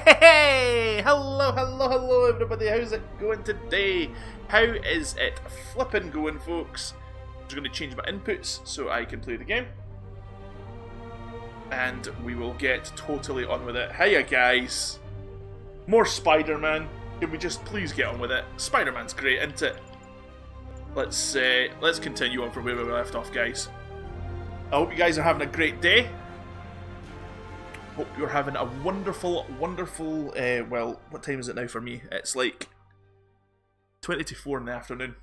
Hey! Hello, hello, hello everybody, how's it going today? How is it flippin' going, folks? I'm just going to change my inputs so I can play the game. And we will get totally on with it. Hiya guys! More Spider-Man. Can we just please get on with it? Spider-Man's great, isn't it? Let's continue on from where we left off, guys. I hope you guys are having a great day. Hope you're having a wonderful, wonderful, well, what time is it now for me? It's like 20 to 4 in the afternoon.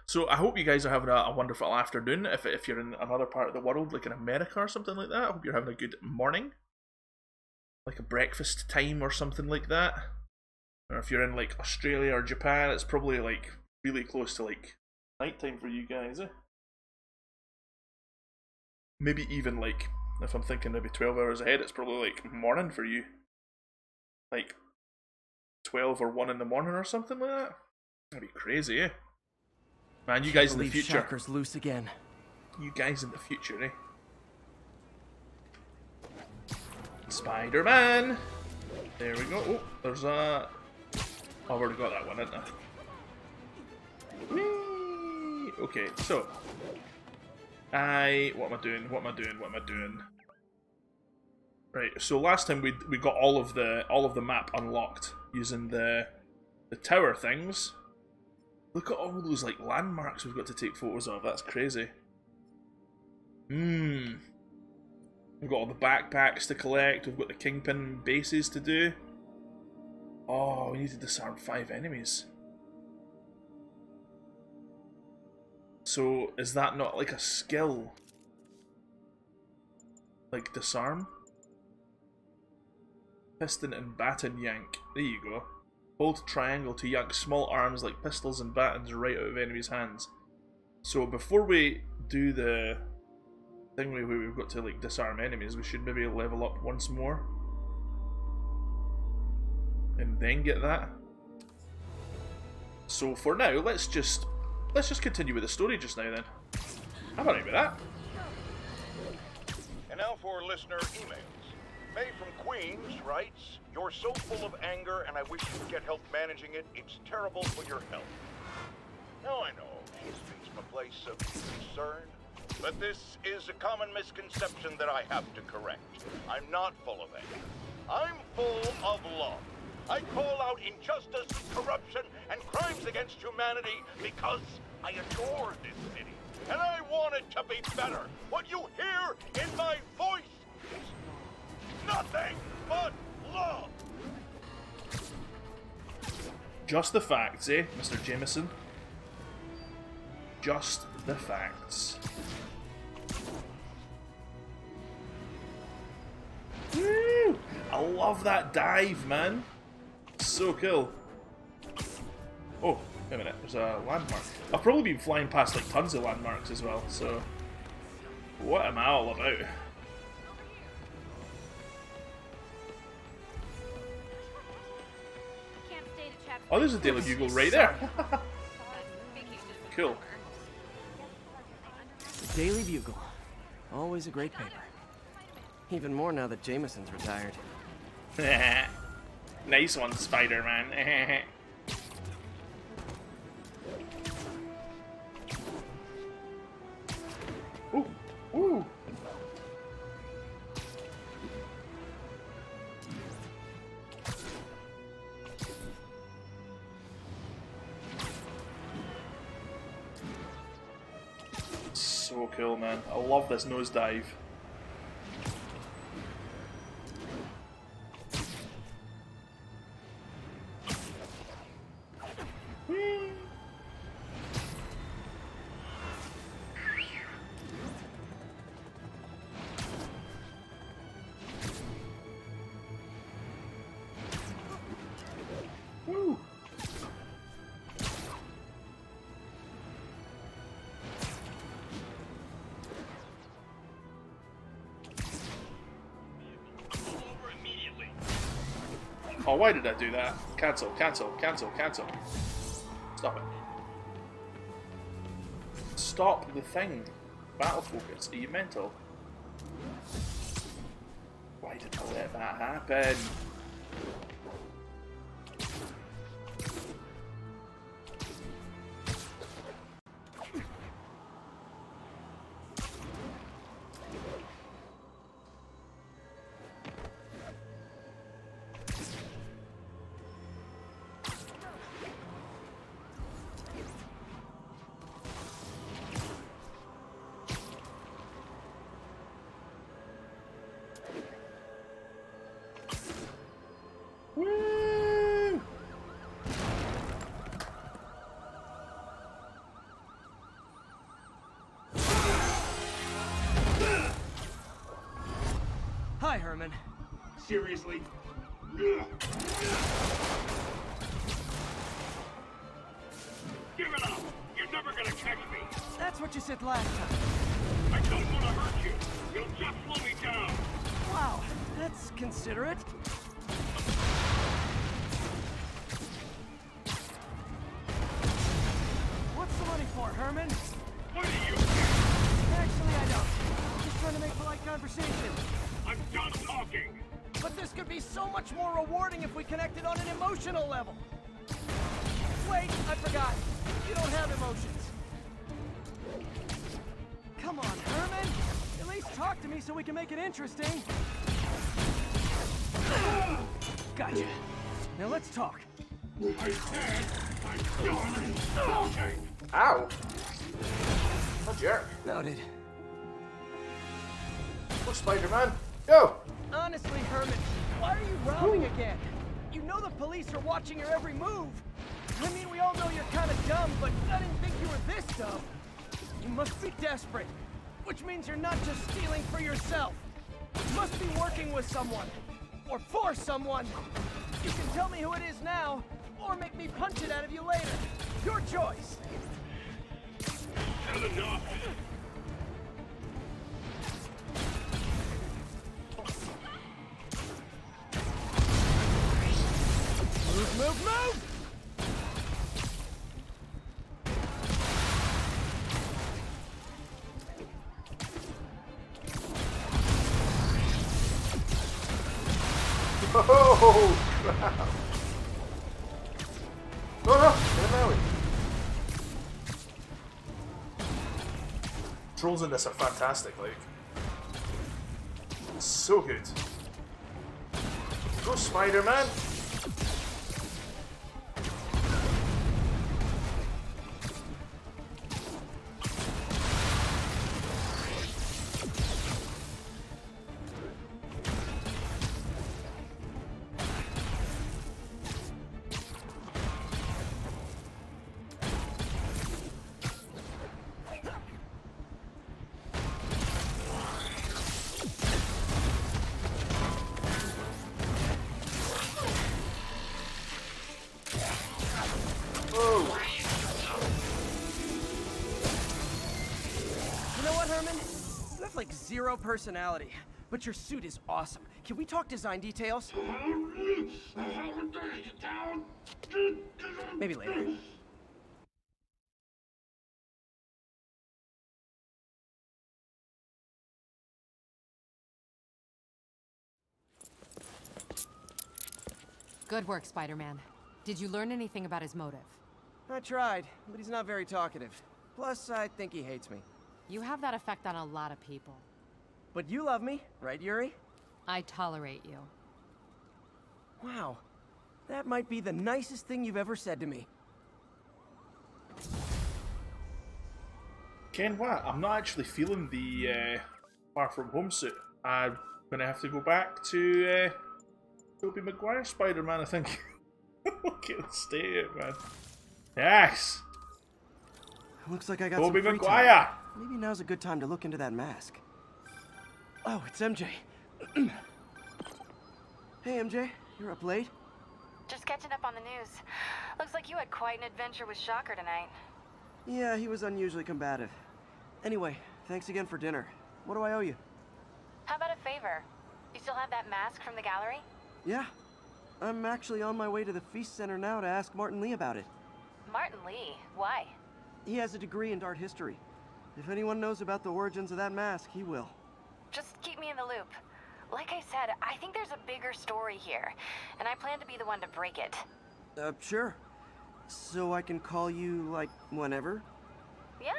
So I hope you guys are having a wonderful afternoon. If you're in another part of the world, like in America or something like that, I hope you're having a good morning. Like a breakfast time or something like that. Or if you're in like Australia or Japan, it's probably like really close to like nighttime for you guys, eh? Maybe even like, if I'm thinking maybe 12 hours ahead, it's probably like morning for you. Like 12 or 1 in the morning or something like that. That'd be crazy, eh? Man, you guys in the future. Shocker's loose again. You guys in the future, eh? Spider-Man! There we go. Oh, there's a... Oh, I've already got that one, haven't I? Whee! Okay, so... what am I doing? What am I doing? What am I doing? Right, so last time we got all of the map unlocked using the tower things. Look at all those like landmarks we've got to take photos of. That's crazy. We've got all the backpacks to collect. We've got the Kingpin bases to do. Oh, we need to disarm 5 enemies. So, is that not like a skill? Like disarm? Piston and baton yank. There you go. Hold triangle to yank small arms like pistols and batons right out of enemies' hands. So before we do the thing where we've got to like disarm enemies, we should maybe level up once more. And then get that. So for now, let's just continue with the story just now then. I'm alright with that. And now for listener emails. May from Queens writes, "You're so full of anger and I wish you could get help managing it. It's terrible for your health." Now I know she speaks from a place of concern, but this is a common misconception that I have to correct. I'm not full of anger. I'm full of love. I call out injustice, corruption, and crimes against humanity because I adore this city, and I want it to be better. What you hear in my voice is nothing but love. Just the facts, eh, Mr. Jameson? Just the facts. Woo! I love that dive, man. So cool. Oh, wait a minute, there's a landmark. I've probably been flying past like tons of landmarks as well, so what am I all about? Oh, there's a Daily Bugle right there. Cool. The Daily Bugle. Always a great paper. Even more now that Jameson's retired. Nice one, Spider-Man. Ooh, ooh. So cool, man. I love this nosedive. Woo! Oh, why did I do that? Cancel, cancel, cancel, cancel. Stop it. Stop the thing. Battle focus. Are you mental? Why did I let that happen? Herman. Seriously? Give it up! You're never gonna catch me! That's what you said last time. I don't want to hurt you! You'll just slow me down! Wow, that's considerate. What's the money for, Herman? What do you care? Actually, I don't. I'm just trying to make polite conversation. I'm done talking! But this could be so much more rewarding if we connected on an emotional level. Wait, I forgot. You don't have emotions. Come on, Herman. At least talk to me so we can make it interesting. Gotcha. Now let's talk. I said I'm done talking! Ow! A jerk. Noted. Go, Spider-Man. Go! Honestly, Herman, why are you robbing again? You know the police are watching your every move. I mean, we all know you're kind of dumb, but I didn't think you were this dumb. You must be desperate, which means you're not just stealing for yourself. You must be working with someone, or for someone. You can tell me who it is now, or make me punch it out of you later. Your choice. Not enough! Move, move! Oh, crap. No, no, get him out. Trolls in this are fantastic, like. So good. Go, Spider-Man. Like zero personality, but your suit is awesome. Can we talk design details? Maybe later. Good work, Spider-Man. Did you learn anything about his motive? I tried, but he's not very talkative. Plus, I think he hates me. You have that effect on a lot of people. But you love me, right, Yuri? I tolerate you. Wow. That might be the nicest thing you've ever said to me. Ken, what? I'm not actually feeling the Far From Home suit. I'm gonna have to go back to Tobey Maguire Spider-Man, I think. Look at the state of it, man. Yes! Looks like I got Tobey some free Maguire! time. Maybe now's a good time to look into that mask. Oh, it's MJ. Hey, MJ. You're up late? Just catching up on the news. Looks like you had quite an adventure with Shocker tonight. Yeah, he was unusually combative. Anyway, thanks again for dinner. What do I owe you? How about a favor? You still have that mask from the gallery? Yeah. I'm actually on my way to the Feast Center now to ask Martin Lee about it. Martin Lee? Why? He has a degree in art history. If anyone knows about the origins of that mask, he will. Just keep me in the loop. Like I said, I think there's a bigger story here, and I plan to be the one to break it. Sure. So I can call you, like, whenever? Yeah,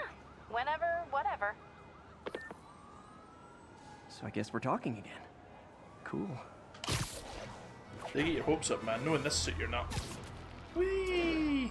whenever, whatever. So I guess we're talking again. Cool. They get your hopes up, man. Knowing this suit, you're not. Whee!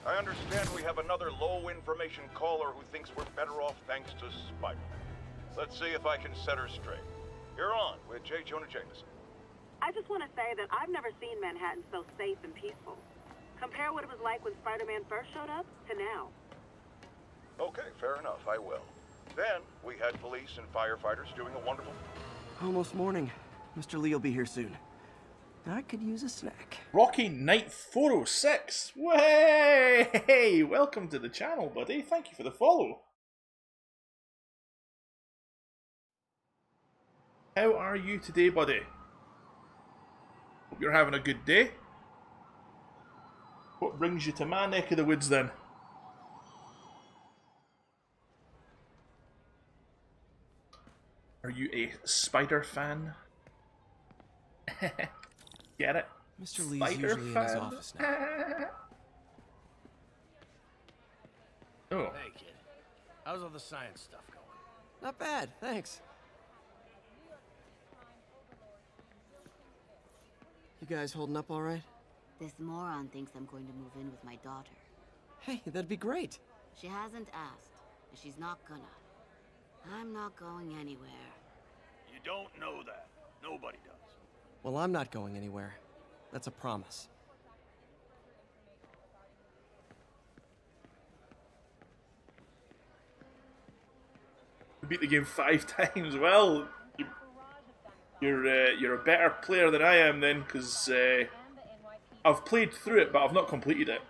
I understand we have another low-information caller who thinks we're better off thanks to Spider-Man. Let's see if I can set her straight. You're on with J. Jonah Jameson. I just want to say that I've never seen Manhattan so safe and peaceful. Compare what it was like when Spider-Man first showed up to now. Okay, fair enough, I will. Then, we had police and firefighters doing a wonderful... Almost morning. Mr. Lee will be here soon. I could use a snack. Rocky Knight 406. Way! Hey, welcome to the channel, buddy. Thank you for the follow. How are you today, buddy? Hope you're having a good day. What brings you to my neck of the woods then? Are you a Spider fan? Get it? Mr. Lee's Spider usually fan? in his office now. Oh. Hey, kid. How's all the science stuff going? Not bad, thanks. You guys holding up all right? This moron thinks I'm going to move in with my daughter. Hey, that'd be great. She hasn't asked, and she's not gonna. I'm not going anywhere. You don't know that. Nobody does. Well, I'm not going anywhere. That's a promise. You beat the game 5 times. Well, you're a better player than I am then, because I've played through it, but I've not completed it.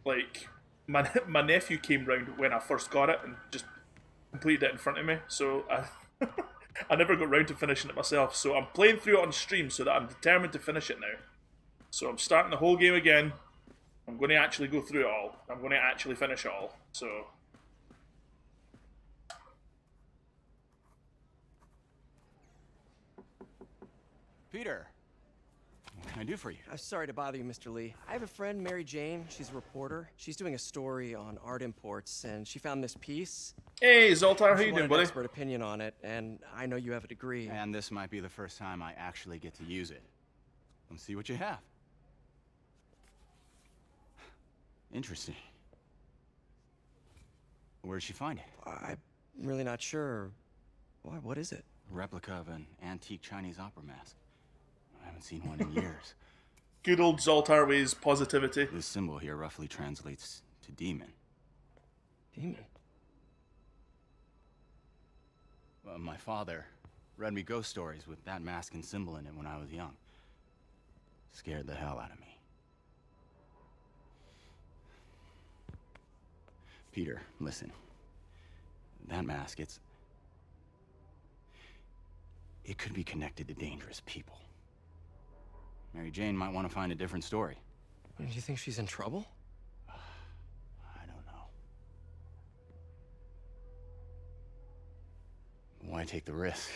Like, my nephew came round when I first got it and just completed it in front of me, so I never got round to finishing it myself. So I'm playing through it on stream so that I'm determined to finish it now. So I'm starting the whole game again. I'm going to actually go through it all. I'm going to actually finish it all. So... Peter, what can I do for you? I'm sorry to bother you, Mr. Lee. I have a friend, Mary Jane. She's a reporter. She's doing a story on art imports, and she found this piece. Hey, Zoltar, how She you wanted doing, buddy? an expert opinion on it, and I know you have a degree. And this might be the first time I actually get to use it. Let's see what you have. Interesting. Where'd she find it? I'm really not sure. Why, what is it? A replica of an antique Chinese opera mask. I haven't seen one in years. Good old Zoltar ways positivity. This symbol here roughly translates to demon. Demon? Well, my father read me ghost stories with that mask and symbol in it when I was young. Scared the hell out of me. Peter, listen. That mask, it could be connected to dangerous people. Mary Jane might want to find a different story. Do you think she's in trouble? I don't know. Why take the risk?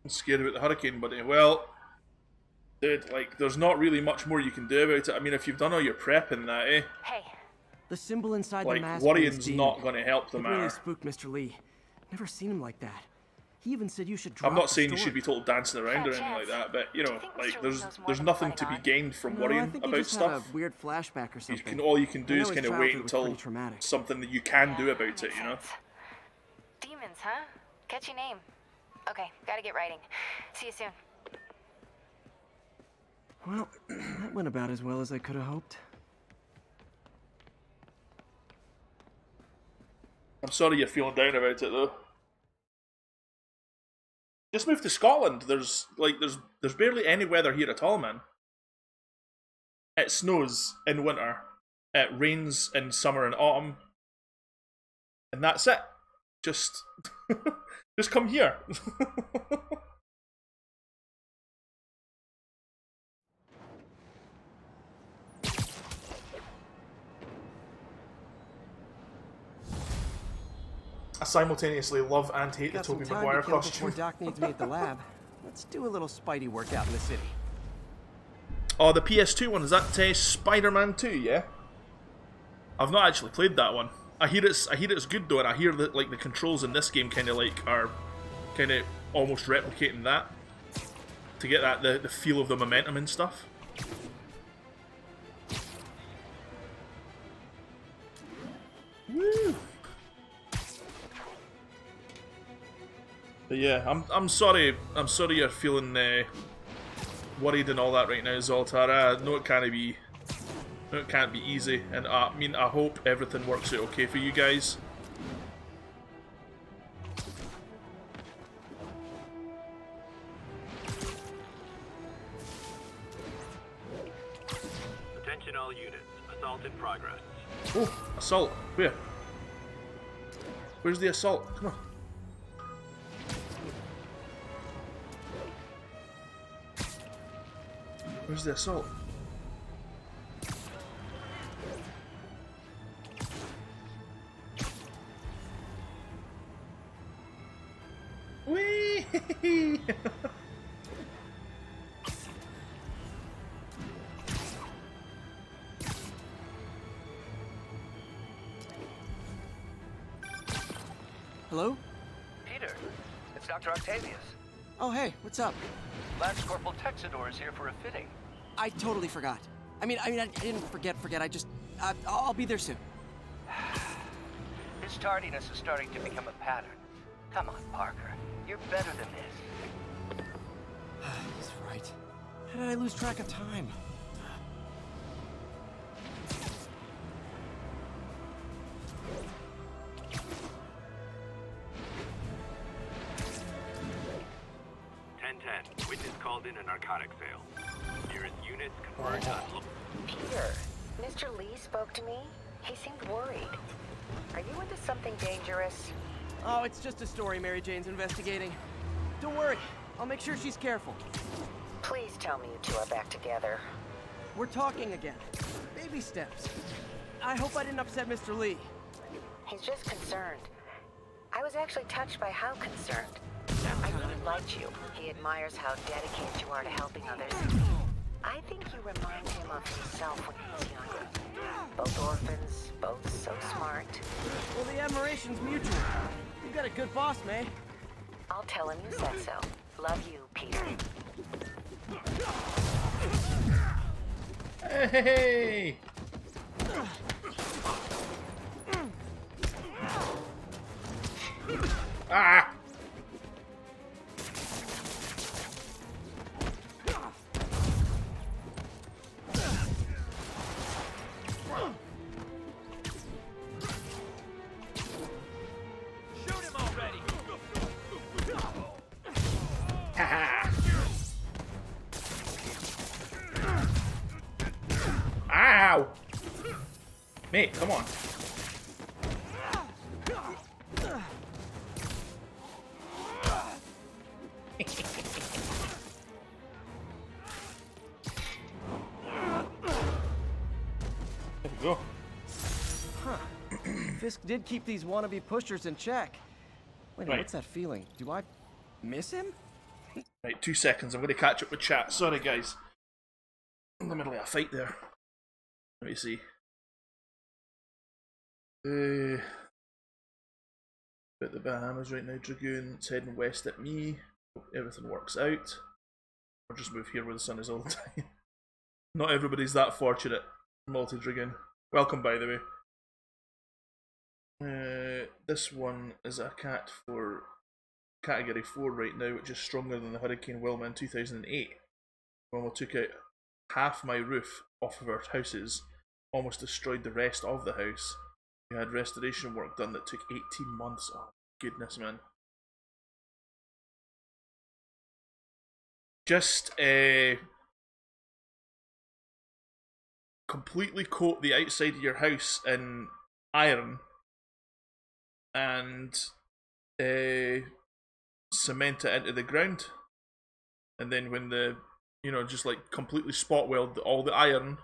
I'm scared about the hurricane, buddy. Well, dude, like, there's not really much more you can do about it. I mean, if you've done all your prep and that, eh? Hey, The symbol inside Like, the mask worrying's means not demon. going to help the It really matter. spooked Mr. Lee. Never seen him like that. He even said you should drop I'm not the saying you story. should be total dancing around or Fair anything like chance. that, but, you Do know, you think like, Mr. Lee there's knows more there's than nothing what's to be going on? gained from No, I worrying think he about just stuff. had a weird flashback or You something. can, all you can do I is know his kind of wait childhood was pretty until traumatic. something that you can do about it, Makes you know? sense. Demons, huh? Catchy name. Okay, gotta get writing. See you soon. Well, that went about as well as I could have hoped. I'm sorry you're feeling down about it, though. Just move to Scotland. There's barely any weather here at all, man. It snows in winter. It rains in summer and autumn. And that's it. Just just come here. I simultaneously love and hate the Got some Tobey time Maguire to kill costume. before Doc needs me at the lab. Let's do a little Spidey workout in the city. Oh, the PS2 one, is that Spider-Man 2, yeah? I've not actually played that one. I hear it's good though, and I hear that like the controls in this game kind of like are kind of almost replicating that. to get that the feel of the momentum and stuff. Woo! But yeah, I'm sorry you're feeling worried and all that right now, Zoltar. No, it can't be. No, it can't be easy, and I mean, I hope everything works out okay for you guys. Attention all units. Assault in progress. Oh, assault. Where? Where's the assault? Come on. Where's the assault? Whee! Hello? Peter, it's Dr. Octavius. Oh, hey, what's up? Lance Corporal Texador is here for a fitting. I totally forgot. I didn't forget. I'll be there soon. This tardiness is starting to become a pattern. Come on, Parker. You're better than this. He's right. How did I lose track of time? Witness called in a narcotic sale. Nearest units converge on Peter, Mr. Lee spoke to me. He seemed worried. Are you into something dangerous? Oh, it's just a story Mary Jane's investigating. Don't worry, I'll make sure she's careful. Please tell me you two are back together. We're talking again. Baby steps. I hope I didn't upset Mr. Lee. He's just concerned. I was actually touched by how concerned. I really liked you. He admires how dedicated you are to helping others. I think you remind him of himself when he was younger. Both orphans, both so smart. Well, the admiration's mutual. You got a good boss, May. I'll tell him you said so. Love you, Peter. Hey! Ah! Shoot him already! Ow! Mate, come on. There we go. Huh. Fisk did keep these wannabe pushers in check. Wait a minute, Right. what's that feeling? Do I miss him? Right, 2 seconds. I'm going to catch up with chat. Sorry, guys. In the middle of a fight there. Let me see. At the Bahamas right now, Dragoon. It's heading west at me. Hope everything works out. Or just move here where the sun is all the time. Not everybody's that fortunate. Multi-Dragoon. Welcome, by the way. This one is a cat for category 4 right now, which is stronger than the Hurricane Wilma in 2008. Wilma took out half my roof off of our houses, almost destroyed the rest of the house. We had restoration work done that took 18 months. Oh, goodness, man. Just completely coat the outside of your house in iron and cement it into the ground, and then when the, you know, just like completely spot weld all the iron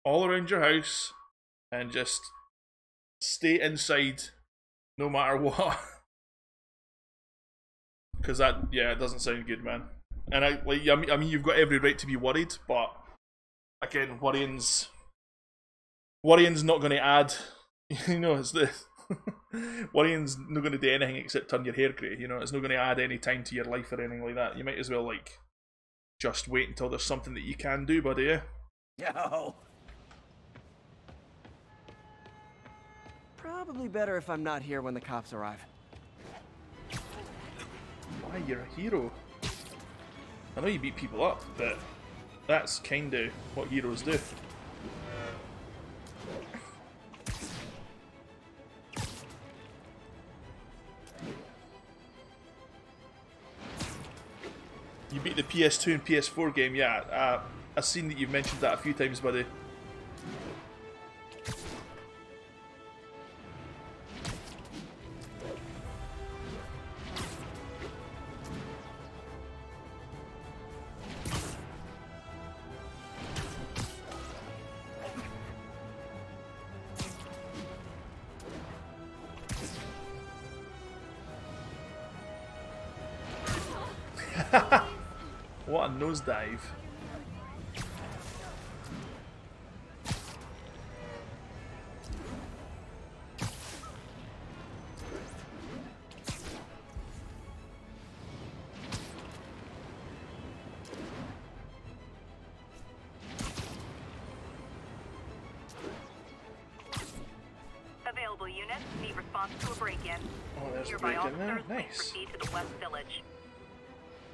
all around your house and just stay inside no matter what. Because that, yeah, it doesn't sound good, man. And I mean you've got every right to be worried, but again, worrying's not going to add, you know, it's the worrying's not going to do anything except turn your hair grey, you know, it's not going to add any time to your life or anything like that. You might as well, like, Just wait until there's something that you can do, buddy, eh? No. Probably better if I'm not here when the cops arrive. Why, you're a hero. I know you beat people up, but that's kinda what heroes do. You beat the PS2 and PS4 game, yeah. I've seen that you've mentioned that a few times, buddy. What a nosedive. Available units need response to a break-in. Oh, there's a Nearby break in there. officers, please Nice. proceed to the West Village.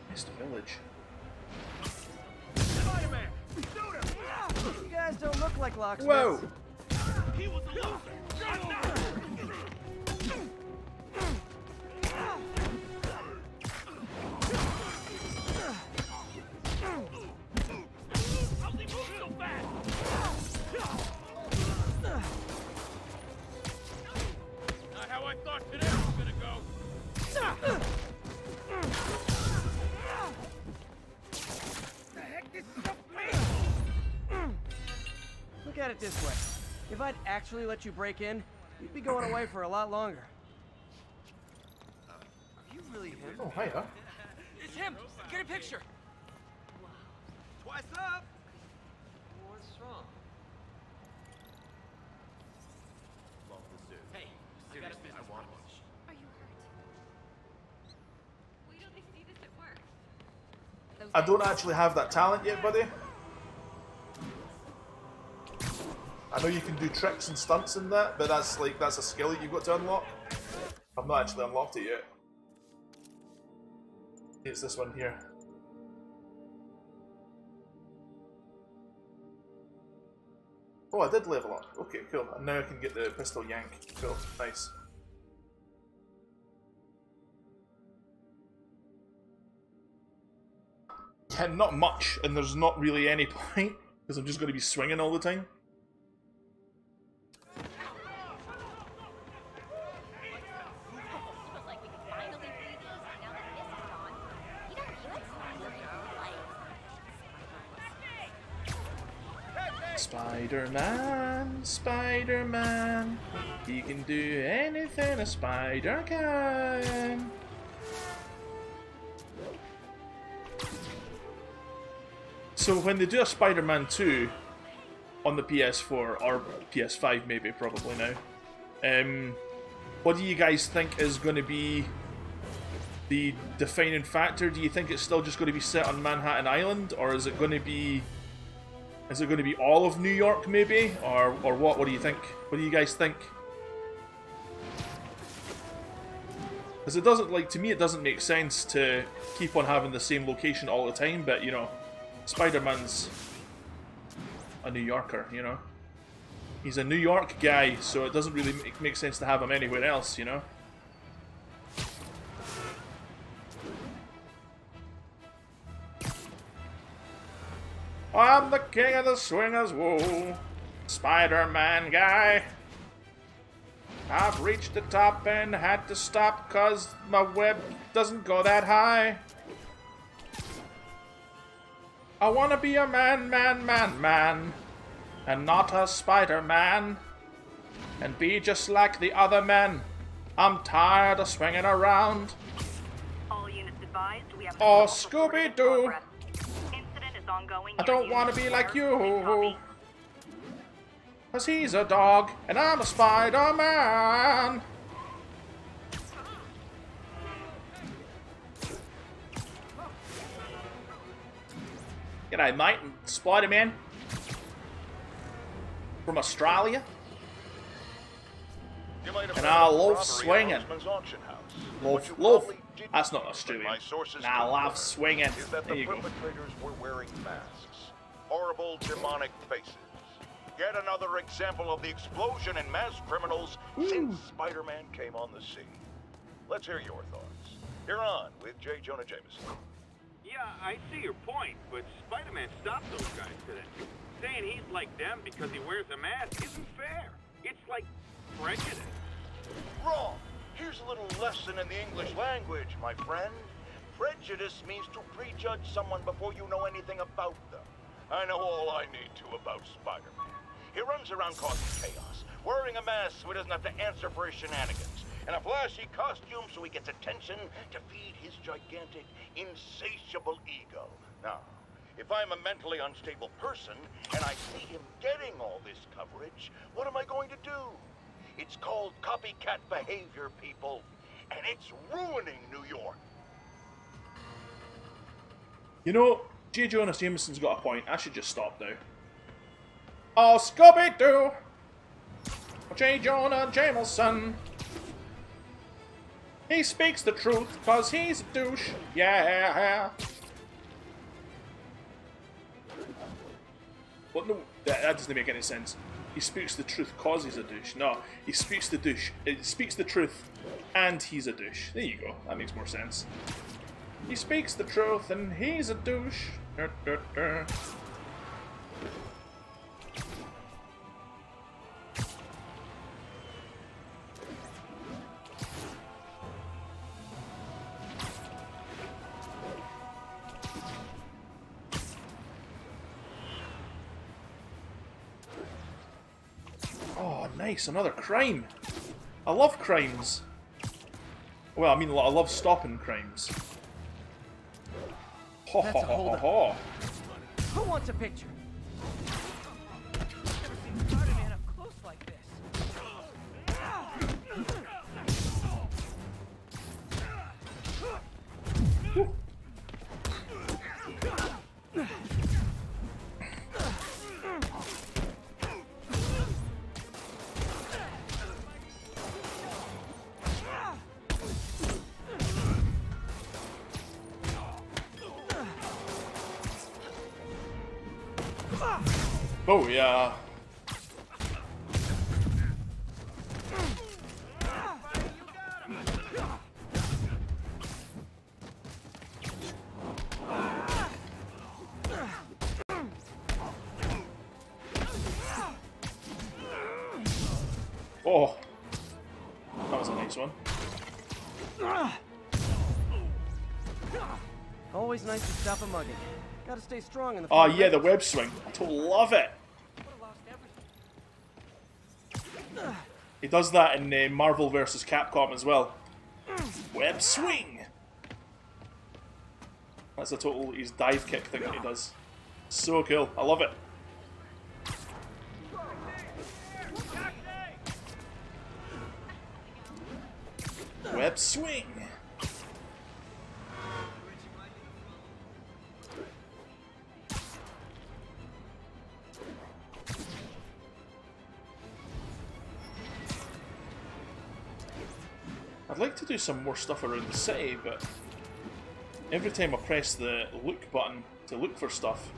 West Village. Spider-Man! You guys don't look like locksmiths. Whoa! He was a loser. How's he move so fast? Not how I thought today was gonna go. The heck is stuff Look at it this way. If I'd actually let you break in, you'd be going away for a lot longer. Are you really him? Oh, hiya. It's him! Get a picture! Twice up! What's wrong? Hey, I got a business. I want one. Are you hurt? Wait till they see this at work. I don't actually have that talent yet, buddy. I know you can do tricks and stunts in that, but that's a skill that you've got to unlock. I've not actually unlocked it yet. It's this one here. Oh, I did level up. Okay, cool. And now I can get the pistol yank. Cool, nice. Yeah, not much, and there's not really any point, because I'm just going to be swinging all the time. Spider-Man, Spider-Man, he can do anything a spider can. So when they do a Spider-Man 2 on the PS4, or PS5 maybe, probably now, what do you guys think is going to be the defining factor? Do you think it's still just going to be set on Manhattan Island, or is it going to be... Is it going to be all of New York, maybe? Or what? What do you think? What do you guys think? Because it doesn't, like, to me it doesn't make sense to keep on having the same location all the time, but, you know, Spider-Man's a New Yorker, you know? He's a New York guy, so it doesn't really make sense to have him anywhere else, you know? I'm the king of the swingers, whoa, Spider-Man guy. I've reached the top and had to stop cause my web doesn't go that high. I wanna be a man, and not a Spider-Man, and be just like the other men. I'm tired of swinging around. All units advised, we have Oh, Scooby-Doo. Ongoing. I don't want to be like you, cause he's a dog and I'm a Spider-Man. G'day, mate. Spider-Man from Australia. And I love swinging. Love. That's not Australian. I love swinging. There you go. Perpetrators were wearing masks. Horrible demonic faces. Yet another example of the explosion in mass criminals since Spider-Man came on the scene. Let's hear your thoughts. You're on with J. Jonah Jameson. Yeah, I see your point, but Spider-Man stopped those guys today. Saying he's like them because he wears a mask isn't fair. It's like prejudice. Wrong. Here's a little lesson in the English language, my friend. Prejudice means to prejudge someone before you know anything about them. I know all I need to about Spider-Man. He runs around causing chaos, wearing a mask so he doesn't have to answer for his shenanigans, and a flashy costume so he gets attention to feed his gigantic, insatiable ego. Now, if I'm a mentally unstable person and I see him getting all this coverage, what am I going to do? It's called copycat behavior, people, and it's ruining New York. You know, J. Jonah Jameson's got a point. I should just stop now. Oh, Scooby-Doo! J. Jonah Jameson. He speaks the truth, cause he's a douche. Yeah. What? No, that doesn't make any sense. He speaks the truth cause he's a douche. No, he speaks the douche. He speaks the truth and he's a douche. There you go. That makes more sense. He speaks the truth and he's a douche. Oh, nice. Another crime. I love crimes. Well, I mean, I love stopping crimes. Ho ho ho ho. Who wants a picture? Never seen Spider-Man up close like this. Oh yeah. Oh, that was a nice one. Always nice to stop a mugging. Gotta stay strong in the. Oh yeah, the web swing. I totally love it. He does that in Marvel vs. Capcom as well. Web swing. That's a total his dive kick thing that he does. So cool. I love it. Web swing. I'd like to do some more stuff around the city, but every time I press the look button to look for stuff,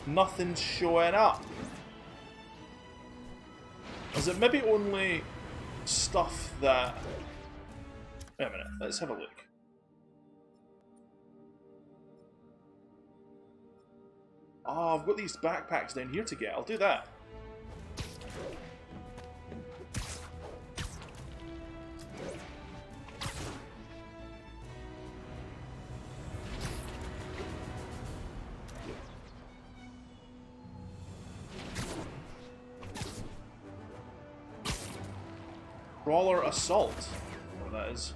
nothing's showing up. Is it maybe only stuff that... Wait a minute, let's have a look. Oh, I've got these backpacks down here to get. I'll do that. Crawler Assault. What that is.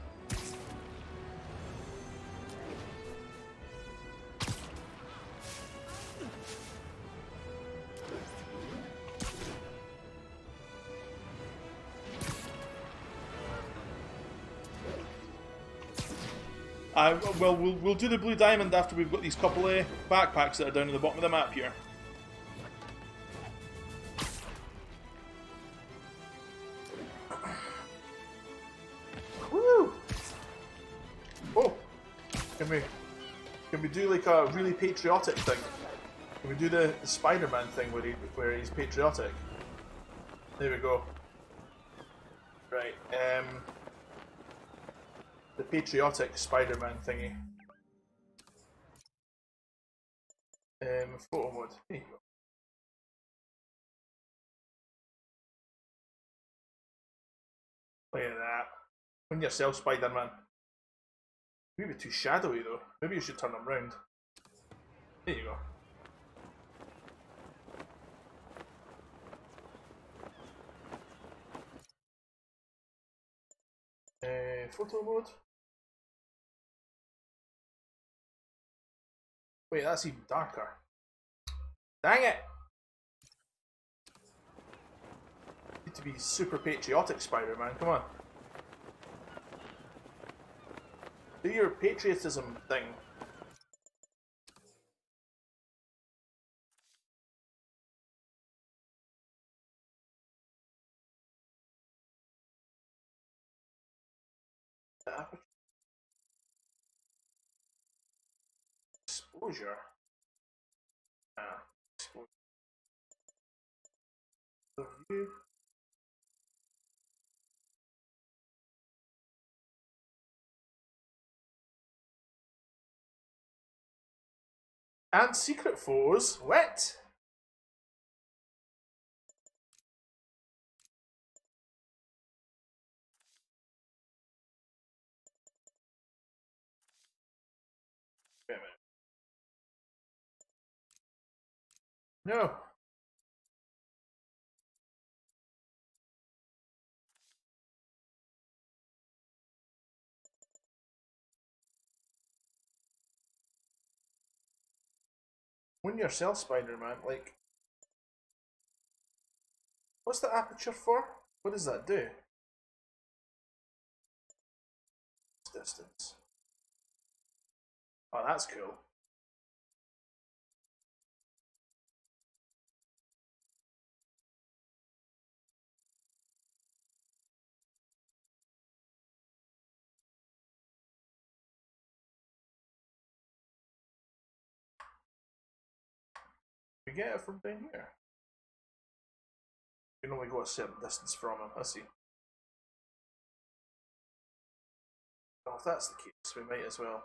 Well, we'll do the blue diamond after we've got these couple of backpacks that are down at the bottom of the map here. Woo! Oh, can we do like a really patriotic thing? Can we do the Spider-Man thing where he's patriotic? There we go. Right, the patriotic Spider-Man thingy. Photo mode. There you go. Look at that. When yourself, Spider-Man. Maybe too shadowy though. Maybe you should turn them round. There you go. Photo mode. Wait, that's even darker. Dang it! Need to be super patriotic, Spider-Man. Come on. Do your patriotism thing. Exposure. Exposure. The view. And secret foes. What? Wait a minute. No. When yourself, Spider-Man, like, what's the aperture for? What does that do? Distance. Oh, that's cool. We get it from down here. You can only go a certain distance from him. I see. Well, if that's the case, we might as well.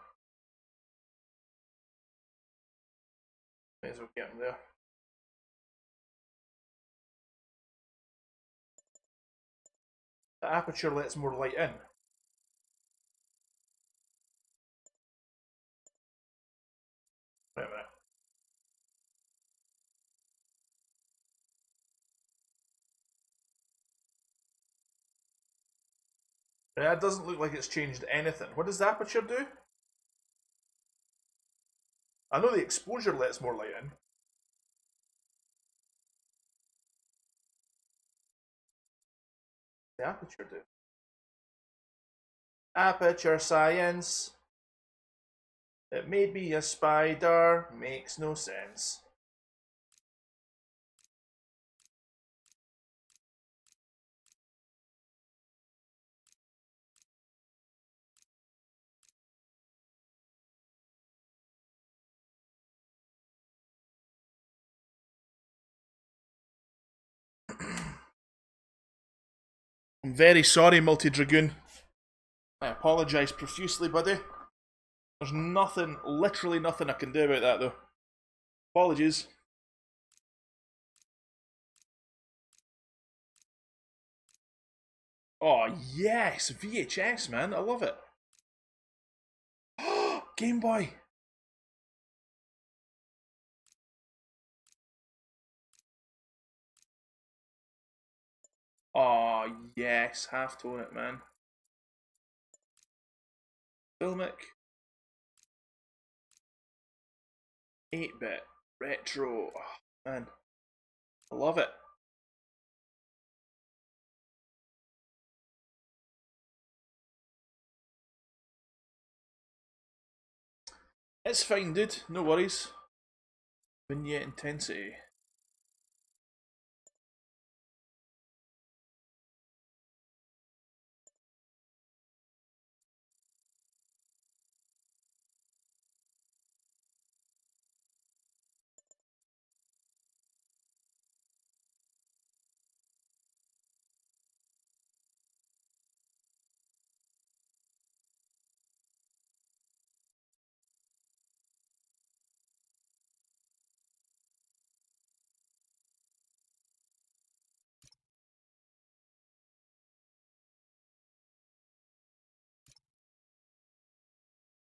Might as well get him there. The aperture lets more light in. Wait a minute. That doesn't look like it's changed anything. What does the aperture do? I know the exposure lets more light in. The aperture do. Aperture science. It made me a spider. Makes no sense. I'm very sorry, Multi-Dragoon. I apologise profusely, buddy. There's nothing, literally nothing I can do about that, though. Apologies. Oh, yes! VHS, man. I love it. Game Boy! Oh, yes. Half-tone it, man. Filmic. 8-bit. Retro. Oh, man. I love it. It's fine, dude. No worries. Vignette intensity.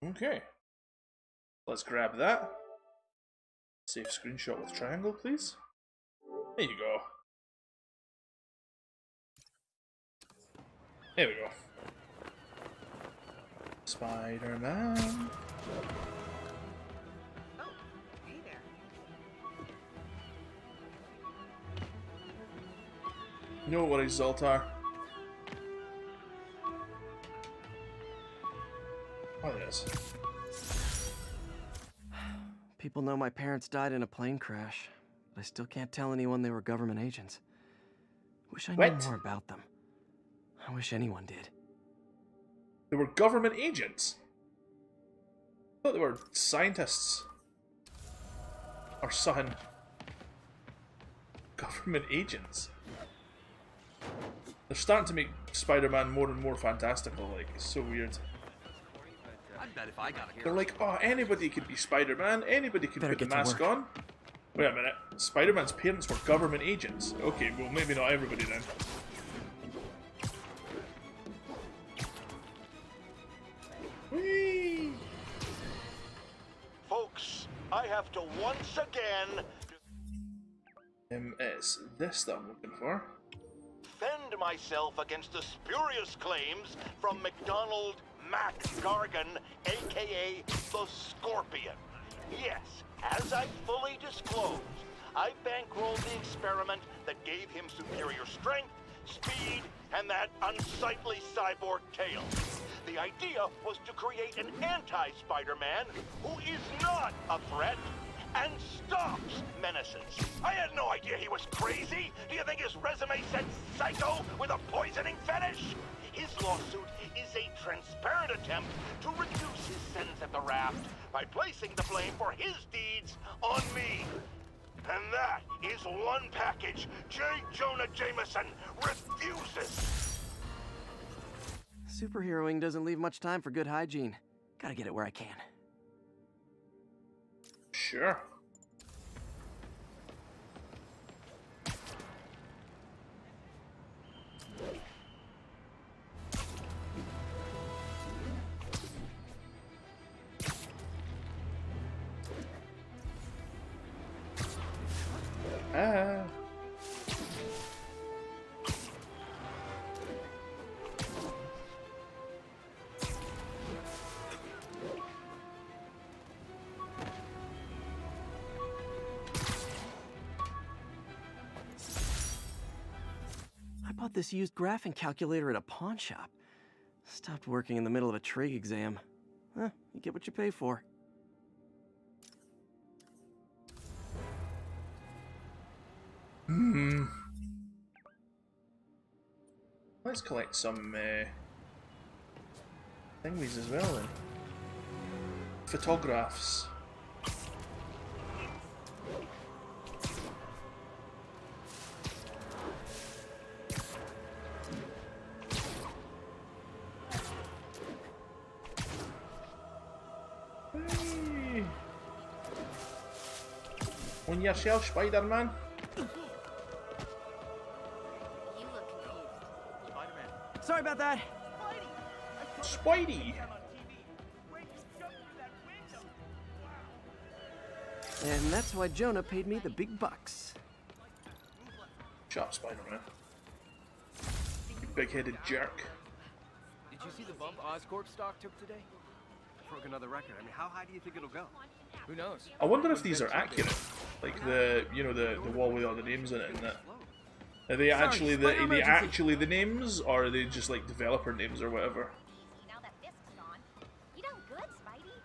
Okay. Let's grab that. Save screenshot with triangle, please. There you go. There we go. Spider-Man. Oh, hey there. No worries, Zoltar. Oh, it is. People know my parents died in a plane crash, but I still can't tell anyone they were government agents. Wish I knew more about them. I wish anyone did. They were government agents? I thought they were scientists. Or something. Government agents. They're starting to make Spider-Man more and more fantastical, like, it's so weird. I bet if I got here. They're like, oh, anybody could be Spider-Man, anybody could put the mask on. Wait a minute, Spider-Man's parents were government agents. Okay, well maybe not everybody then. Whee! Folks, I have to once again... It's this that I'm looking for. Defend myself against the spurious claims from McDonald Mac Gargan, aka the Scorpion. Yes, as I fully disclosed, I bankrolled the experiment that gave him superior strength, speed, and that unsightly cyborg tail. The idea was to create an anti-Spider-Man who is not a threat and stops menaces. I had no idea he was crazy. Do you think his resume said psycho with a poisoning fetish? His lawsuit is a transparent attempt to reduce his sentence at the raft by placing the blame for his deeds on me. And that is one package J. Jonah Jameson refuses. Superheroing doesn't leave much time for good hygiene. Gotta get it where I can. Sure. I bought this used graphing calculator at a pawn shop. Stopped working in the middle of a trig exam. Huh, you get what you pay for. Let's collect some thingies as well then. Photographs. Hey. On yourself, Spider-Man. Sorry about that. Spidey! And that's why Jonah paid me the big bucks. Shut up, Spider-Man. You big-headed jerk. Did you see the bump Oscorp stock took today? Broke another record. I mean, how high do you think it'll go? Who knows? I wonder if these are accurate. Like the, you know, the wall with all the names in it and that. Are they actually the names, or are they just like developer names or whatever? Now that Fisk's gone, you done good, Spidey.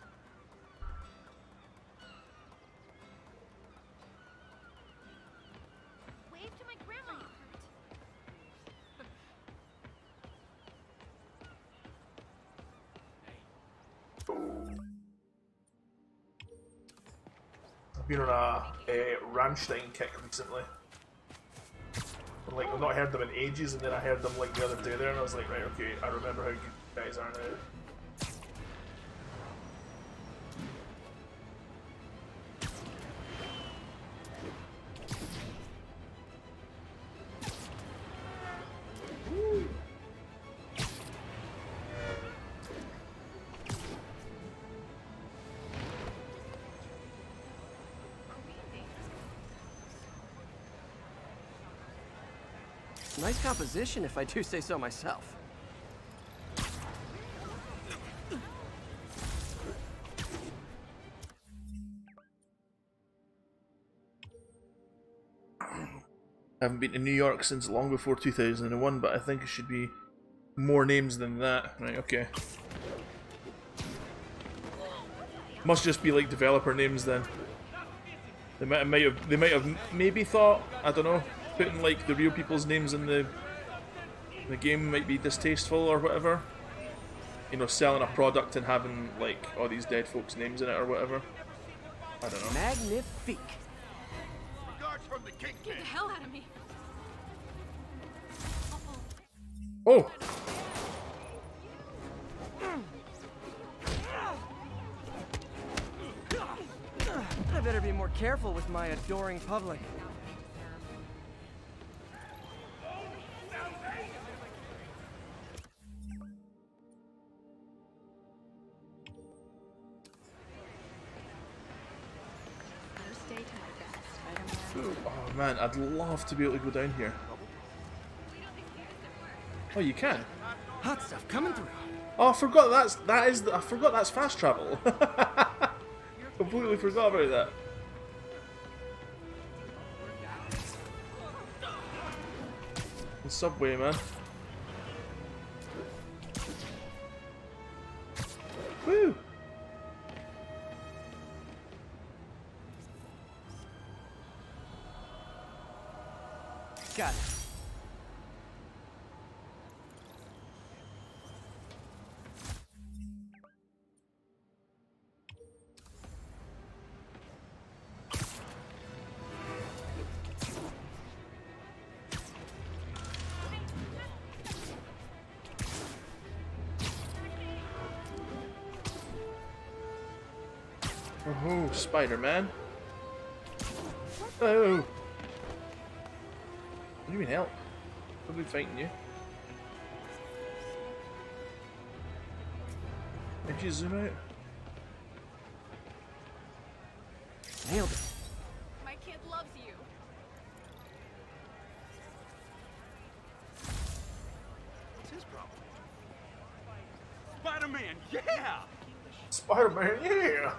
been on a Rammstein kick recently. Like, I've not heard them in ages, and then I heard them like the other day there, and I was like, right, okay, I remember how good you guys are now. Nice composition, if I do say so myself. I haven't been to New York since long before 2001, but I think it should be more names than that. Right, okay. Must just be like developer names then. They might have maybe thought, I don't know, putting like the real people's names in the game might be distasteful or whatever. You know, selling a product and having like all these dead folks' names in it or whatever. I don't know. Magnifique. Regards from the Kingpin. Get the hell out of me. Oh! I better be more careful with my adoring public. Oh man, I'd love to be able to go down here. Oh, you can. Hot stuff coming through. Oh, I forgot I forgot that's fast travel. Completely forgot about that. The subway, man. Woo! Got it. Oh, Spider-Man. Oh! What do you mean help? I'll be fighting you. Did you zoom out? Nailed it. My kid loves you. What's his problem? Spider-Man, yeah! Spider-Man, yeah!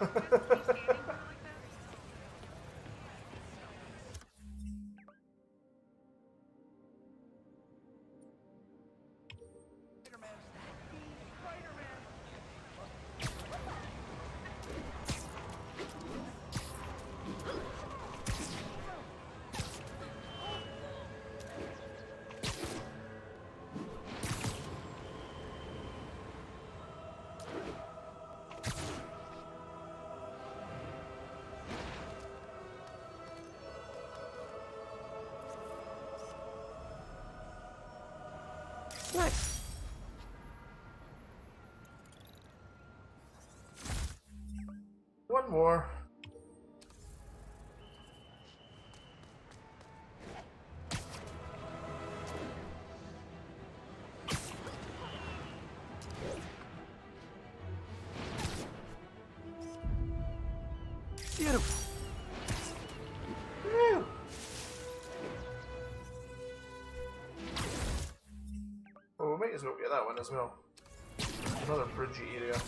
Nice. One more. Beautiful. Woo. Oh, we might as well get that one as well. Another bridgey area.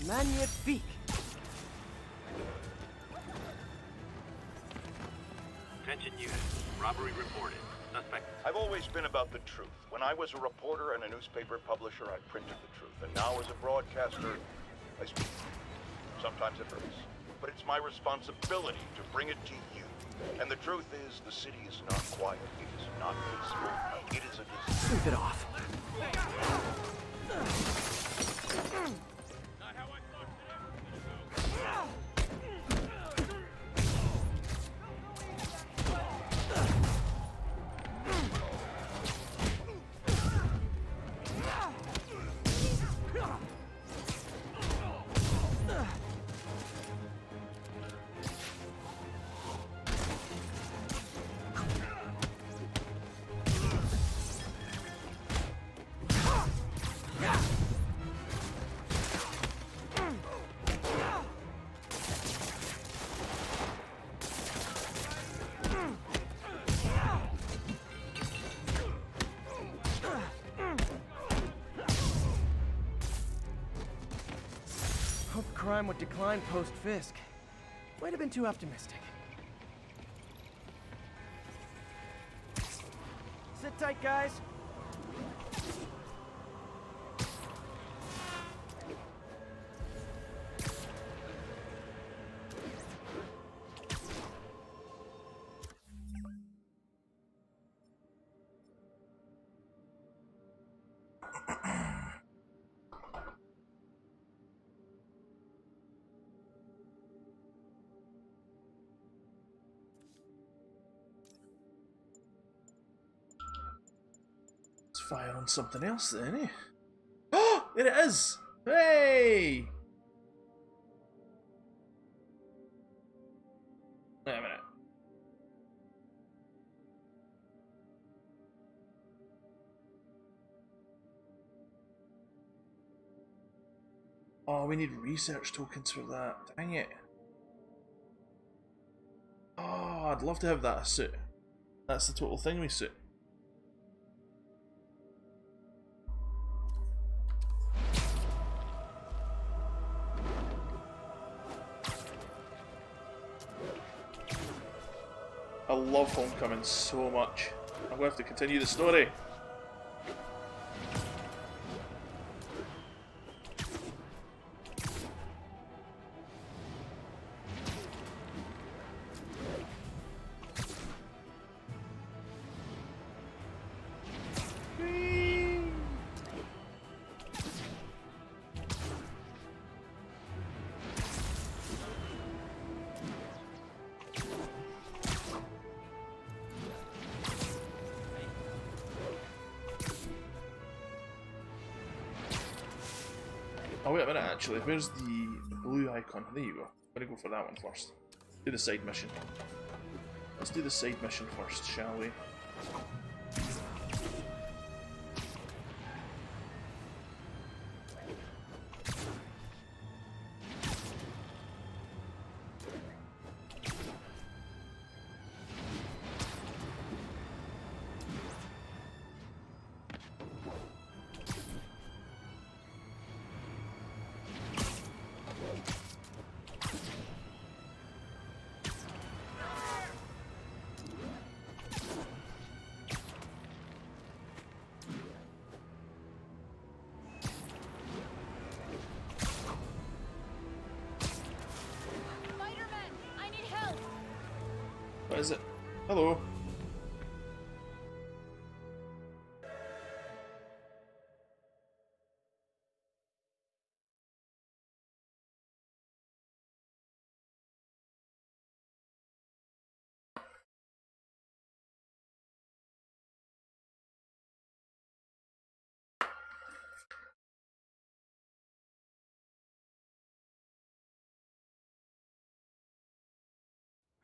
Magnifique. Attention unit. Robbery reported. Suspect. I've always been about the truth. When I was a reporter and a newspaper publisher, I printed the truth. And now as a broadcaster, I speak. Sometimes it hurts, but it's my responsibility to bring it to you. And the truth is, the city is not quiet. It is not peaceful. It is a disease. Sleep it off. Not how I thought today was gonna go. Hope crime would decline post-Fisk. Might have been too optimistic. Sit tight, guys. Fire on something else then, eh? Oh! There it is! Hey! Wait a minute. Oh, we need research tokens for that. Dang it. Oh, I'd love to have that suit. That's the total thing we suit. I love Homecoming so much. I'm going to have to continue the story. Oh wait a minute, actually, where's the blue icon? There you go. I'm gonna go for that one first. Do the side mission. Let's do the side mission first, shall we? What is it? Hello.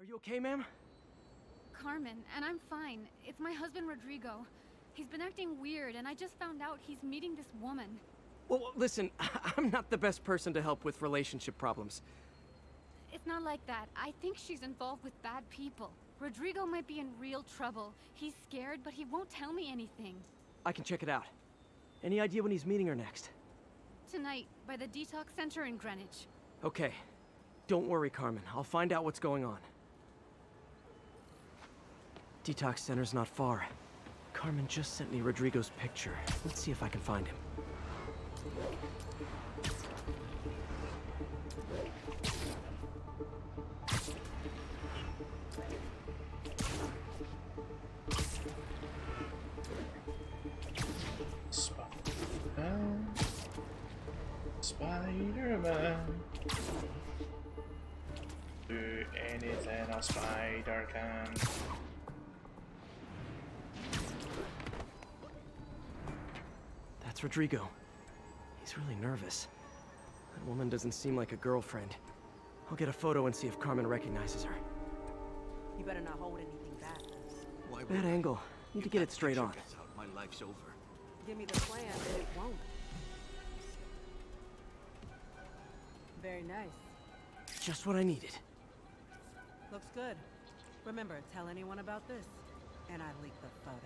Are you okay, ma'am? Carmen, and I'm fine. It's my husband, Rodrigo. He's been acting weird, and I just found out he's meeting this woman. Well, listen, I'm not the best person to help with relationship problems. It's not like that. I think she's involved with bad people. Rodrigo might be in real trouble. He's scared, but he won't tell me anything. I can check it out. Any idea when he's meeting her next? Tonight, by the detox center in Greenwich. Okay. Don't worry, Carmen. I'll find out what's going on. Detox center's not far. Carmen just sent me Rodrigo's picture. Let's see if I can find him. Spider-Man. Do anything a spider can. That's Rodrigo. He's really nervous. That woman doesn't seem like a girlfriend. I'll get a photo and see if Carmen recognizes her. You better not hold anything back. Bad angle. Need to get it straight on. My life's over. Give me the plan, and it won't. Very nice. Just what I needed. Looks good. Remember, tell anyone about this, and I leak the photo.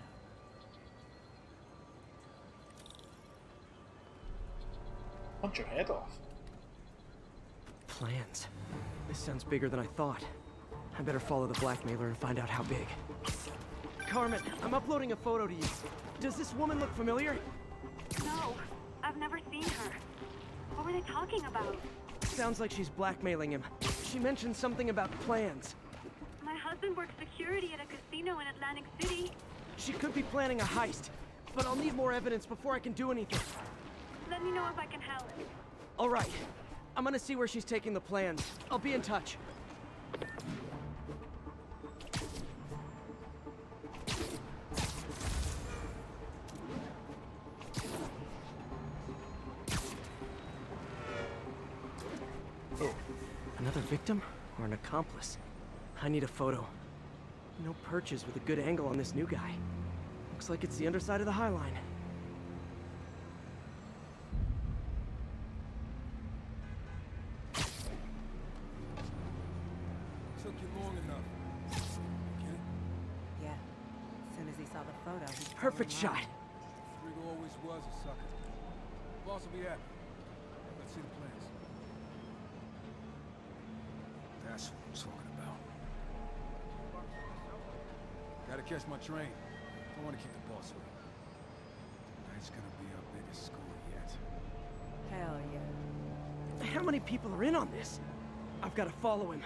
Punch your head off. Plans. This sounds bigger than I thought. I better follow the blackmailer and find out how big. Carmen, I'm uploading a photo to you. Does this woman look familiar? No, I've never seen her. What were they talking about? Sounds like she's blackmailing him. She mentioned something about plans. My husband works security at a casino in Atlantic City. She could be planning a heist, but I'll need more evidence before I can do anything. Let me know if I can help. All right. I'm gonna see where she's taking the plans. I'll be in touch. Oh. Another victim or an accomplice? I need a photo. No perches with a good angle on this new guy. Looks like it's the underside of the High Line. Took you long enough. Get it? Yeah. As soon as he saw the photo, he Perfect shot. Rodrigo always was a sucker. Boss will be happy. Let's see the plans. That's what I'm talking about. Gotta catch my train. Don't want to keep the boss waiting. Tonight's gonna be our biggest score yet. Hell yeah. How many people are in on this? I've got to follow him.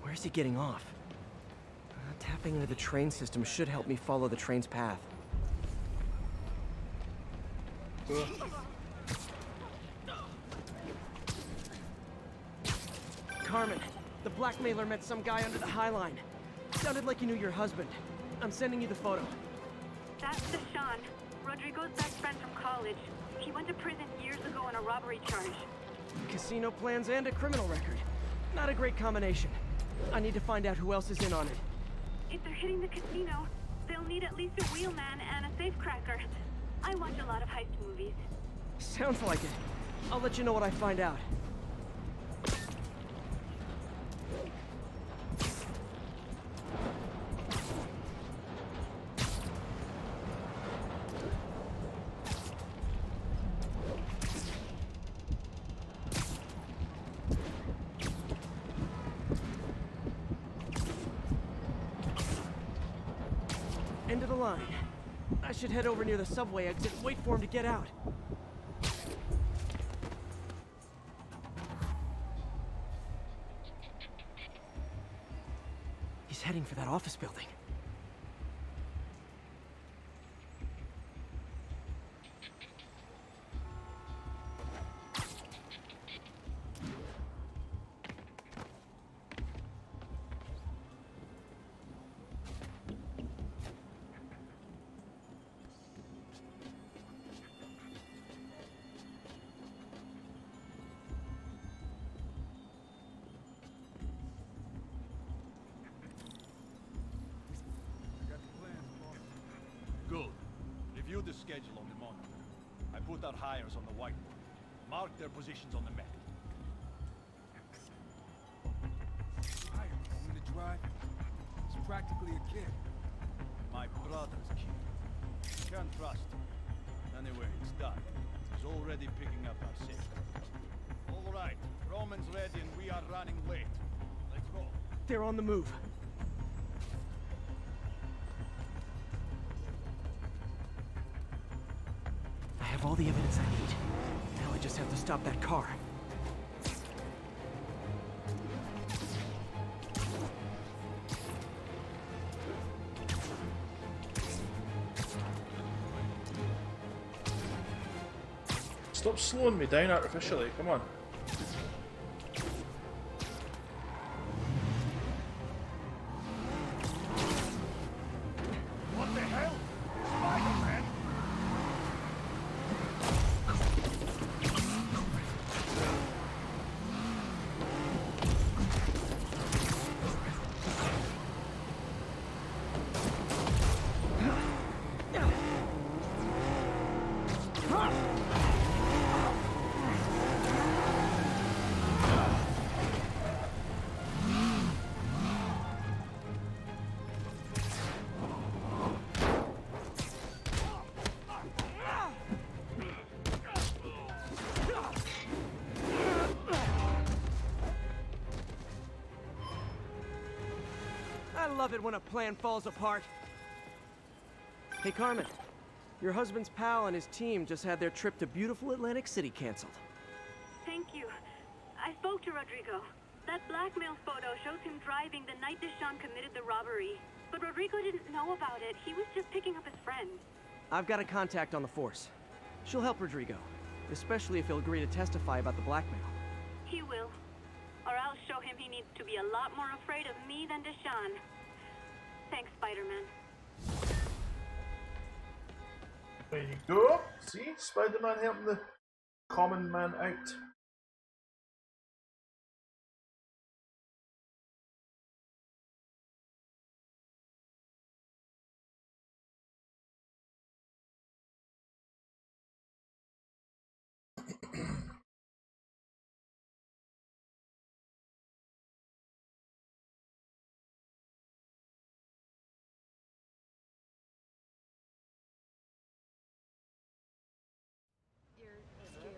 Where's he getting off? Tapping into the train system should help me follow the train's path. Carmen, the blackmailer met some guy under the High Line. Sounded like he knew your husband. I'm sending you the photo. That's Deshaun, Rodrigo's best friend from college. He went to prison years ago on a robbery charge. Casino plans and a criminal record. Not a great combination. I need to find out who else is in on it. If they're hitting the casino, they'll need at least a wheelman and a safecracker. I watch a lot of heist movies. Sounds like it. I'll let you know what I find out. End of the line. I should head over near the subway exit and wait for him to get out. He's heading for that office building. Good. Review the schedule on the monitor. I put our hires on the whiteboard. Mark their positions on the map. Hi, I'm gonna drive. He's practically a kid. My brother's kid. Can't trust him. Anyway, it's done. He's already picking up our safety. All right, Roman's ready and we are running late. Let's roll. They're on the move. I have all the evidence I need. just have to stop that car. Stop slowing me down artificially, come on. What the hell? Spider-Man? I love it when a plan falls apart. Hey, Carmen. Your husband's pal and his team just had their trip to beautiful Atlantic City canceled. Thank you. I spoke to Rodrigo. That blackmail photo shows him driving the night Deshawn committed the robbery. But Rodrigo didn't know about it. He was just picking up his friend. I've got a contact on the force. She'll help Rodrigo, especially if he'll agree to testify about the blackmail. He will. Or I'll show him he needs to be a lot more afraid of me than Deshawn. Thanks, Spider-Man. There you go. See? Spider-Man helping the common man out.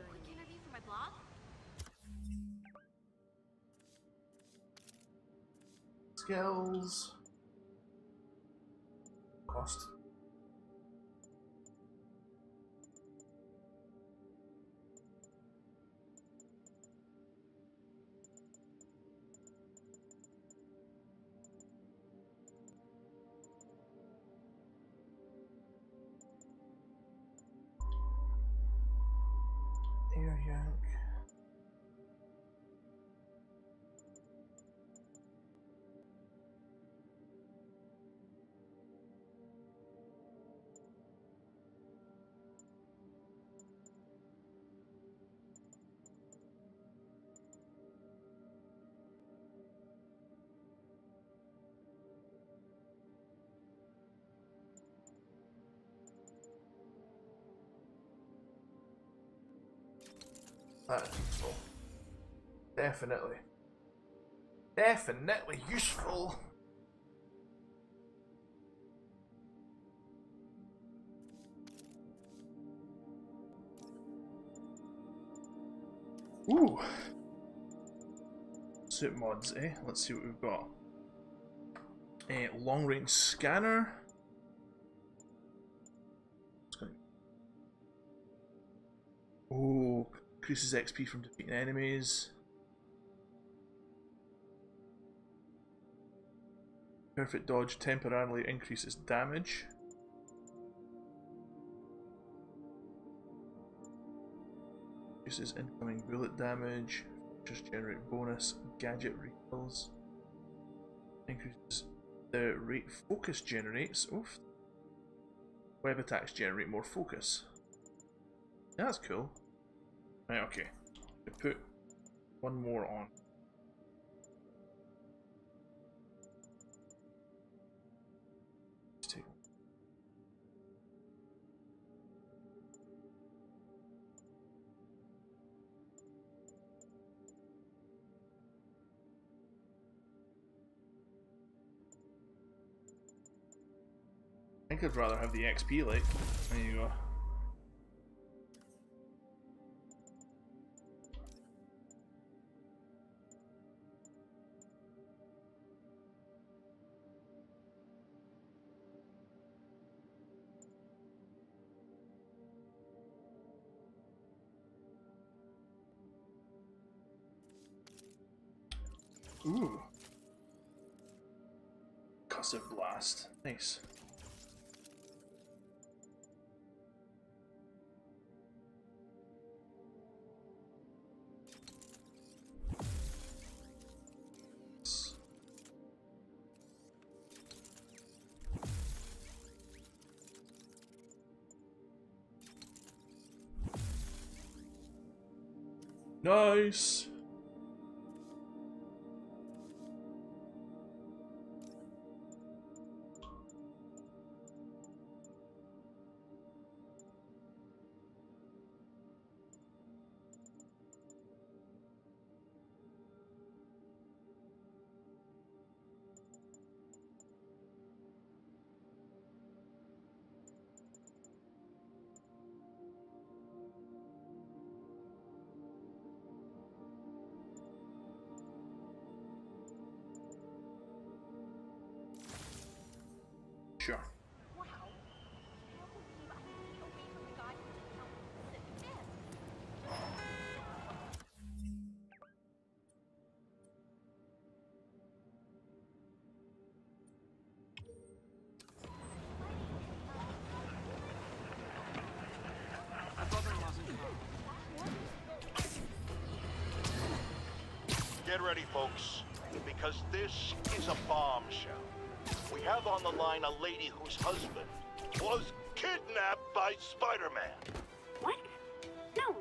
Quick interview for my blog? Skills. Cost. Air yank. That's useful. Definitely. Definitely useful. Ooh. Suit mods, eh? Let's see what we've got. A long range scanner. Oh, increases XP from defeating enemies. Perfect dodge temporarily increases damage. Reduces incoming bullet damage. Just generate bonus gadget refills. Increases the rate focus generates. Oof. Web attacks generate more focus. That's cool. Right, okay. I put one more on. Let's take I think I'd rather have the XP, like. There you go. Ooh. Concussive blast. Nice. Nice. Sure. Get ready, folks, because this is a bombshell. We have on the line a lady whose husband was kidnapped by Spider-Man. What?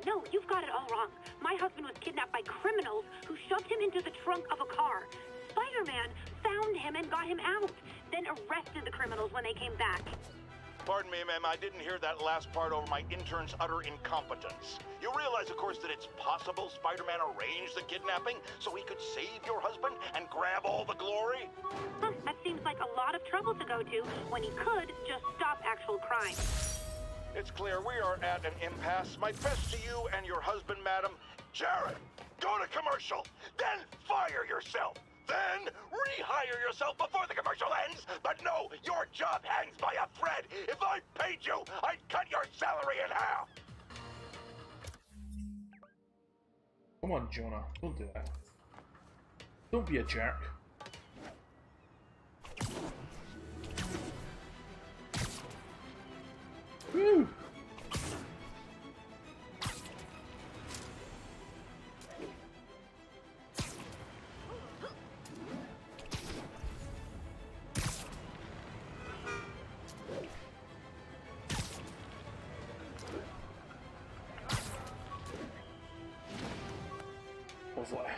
No, you've got it all wrong. My husband was kidnapped by criminals who shoved him into the trunk of a car. Spider-Man found him and got him out, then arrested the criminals when they came back. Pardon me, ma'am, I didn't hear that last part over my intern's utter incompetence. You realize, of course, that it's possible Spider-Man arranged the kidnapping so he could save your husband and grab all the glory? That seems like a lot of trouble to go to when he could just stop actual crime. It's clear we are at an impasse. My best to you and your husband, madam. Jared, go to commercial, then fire yourself. Then rehire yourself before the commercial ends. But no, your job hangs by a thread. If I paid you, I'd cut your salary in half. Come on, Jonah. Don't do that. Don't be a jerk. Woo! Hopefully.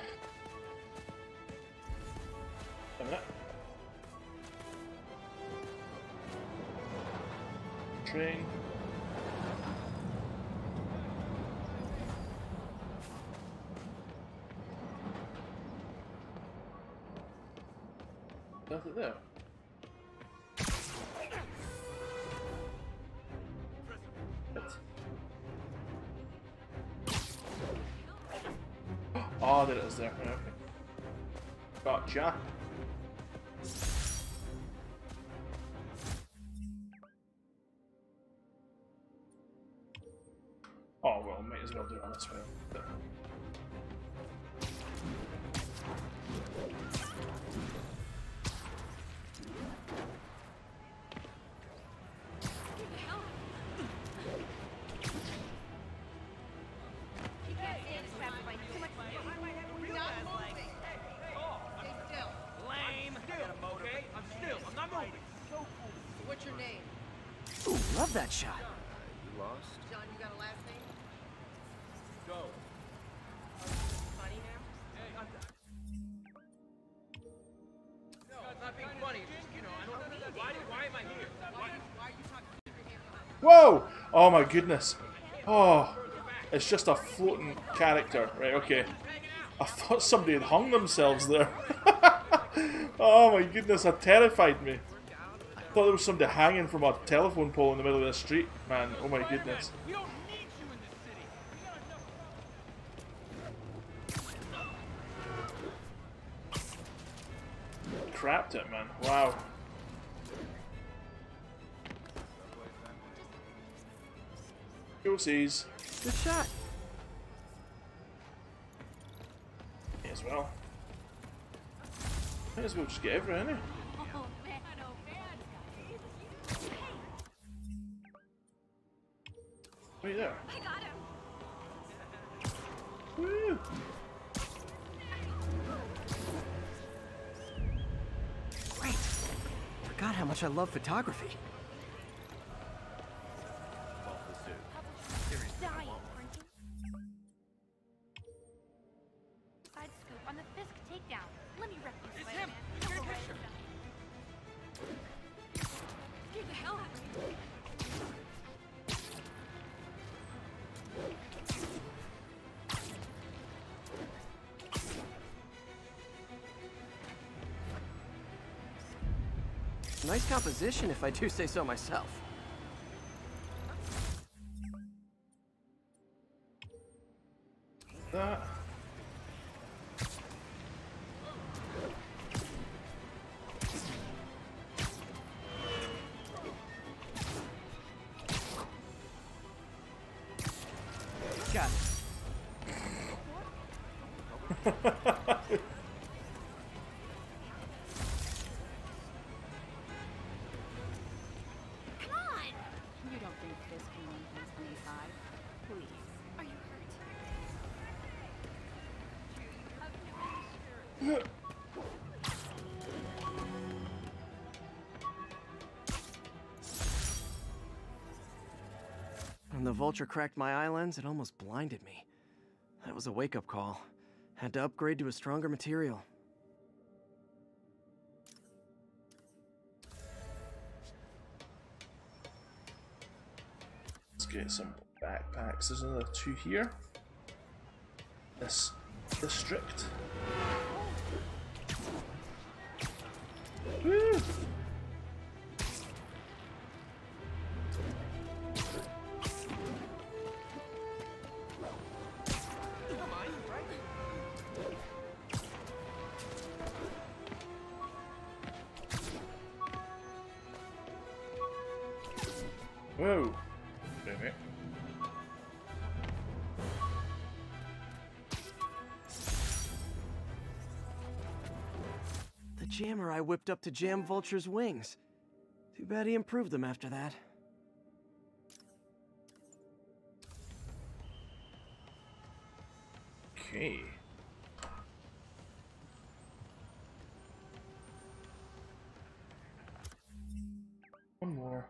A minute. Train. Nothing there. Oh, there it is there. Okay. Gotcha. Oh well, might as well do it on this way. Love that shot. You lost? John, you got a last name? Go. Funny now? No, it's not being funny. It's just, you know, I don't. Why am I here? Why are you talking? Whoa! Oh my goodness. Oh, it's just a floating character. Right, okay. I thought somebody had hung themselves there. Oh my goodness, that terrified me. I thought there was somebody hanging from a telephone pole in the middle of the street, man. Oh my goodness. Crapped it, man. Wow. Goosies. Good shot. Me as well. Might as well just get everyone, innit? Oh man, oh man. Right there. I got him. Woo! Great. Forgot how much I love photography. Dying, Frankie. Side scoop on the Fisk takedown. Let me rep you, Spider-Man. Your picture. Scared the hell out of me. Nice composition, if I do say so myself. That. Got it. You don't think this can win past an A5? Please. Are you hurt? When the vulture cracked my eye lens, it almost blinded me. That was a wake-up call. Had to upgrade to a stronger material. Let's get some backpacks. There's another 2 here. This district. Woo! Whoa! Damn it. The jammer I whipped up to jam Vulture's wings. Too bad he improved them after that. Okay. One more.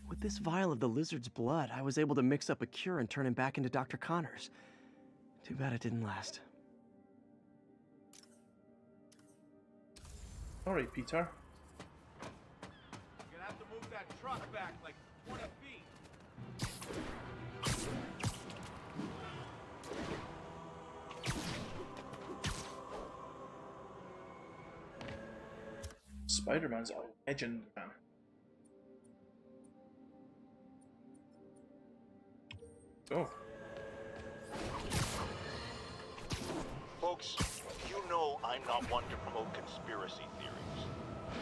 With this vial of the lizard's blood, I was able to mix up a cure and turn him back into Dr. Connors. Too bad it didn't last. Alright, Peter. You're gonna have to move that truck back like 20 feet. Spider-Man's a legend, man. Oh. Folks, you know I'm not one to promote conspiracy theories.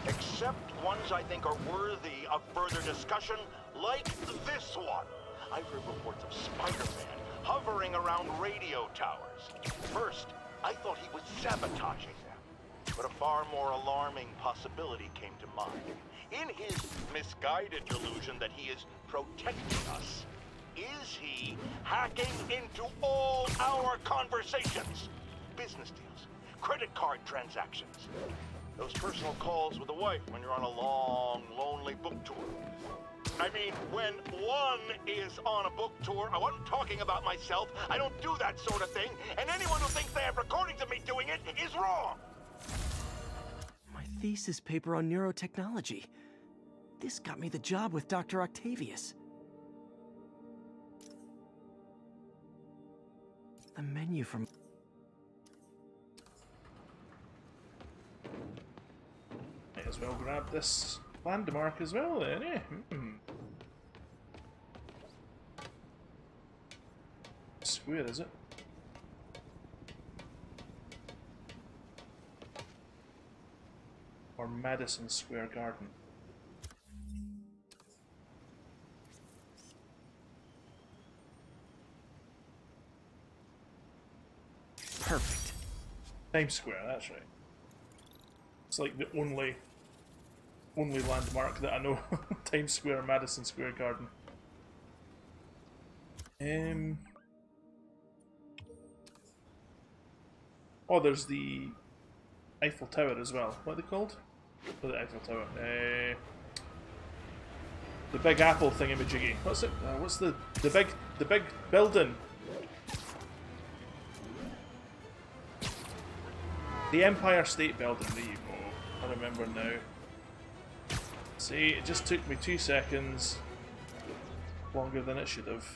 Except ones I think are worthy of further discussion, like this one. I've heard reports of Spider-Man hovering around radio towers. First, I thought he was sabotaging them. But a far more alarming possibility came to mind. In his misguided delusion that he is protecting us, is he hacking into all our conversations? Business deals, credit card transactions, those personal calls with the wife when you're on a long, lonely book tour. I mean, when one is on a book tour, I wasn't talking about myself. I don't do that sort of thing, and anyone who thinks they have recordings of me doing it is wrong. My thesis paper on neurotechnology. This got me the job with Dr. Octavius. The menu from... as well grab this landmark as well then, eh? Square, is it? Or Madison Square Garden? Perfect. Times Square, that's right. It's like the only landmark that I know. Times Square, Madison Square Garden. Oh, there's the Eiffel Tower as well. What are they called? Oh, the Eiffel Tower. The Big Apple thingamajiggy. What's it? What's the big building? The Empire State Building. There you go. I remember now. See, it just took me 2 seconds longer than it should have.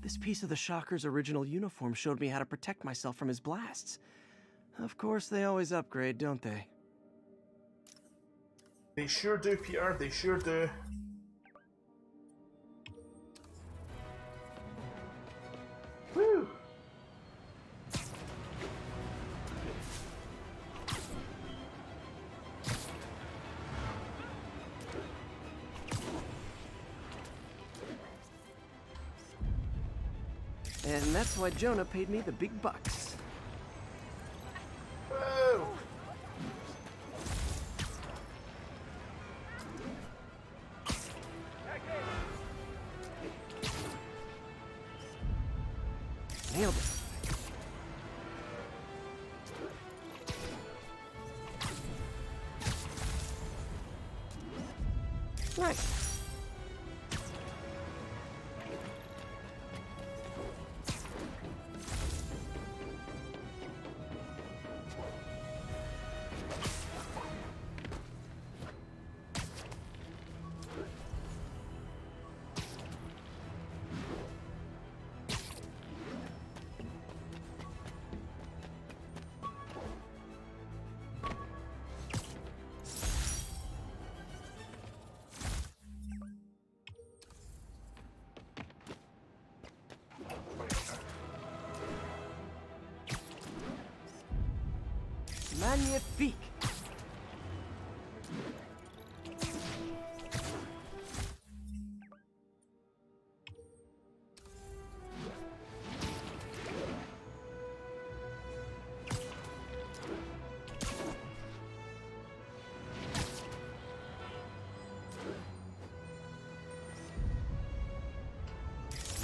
This piece of the Shocker's original uniform showed me how to protect myself from his blasts. Of course, they always upgrade, don't they? They sure do, Peter. They sure do. Woo! And that's why Jonah paid me the big bucks. Whoa! Nailed it. Nice. Magnifique.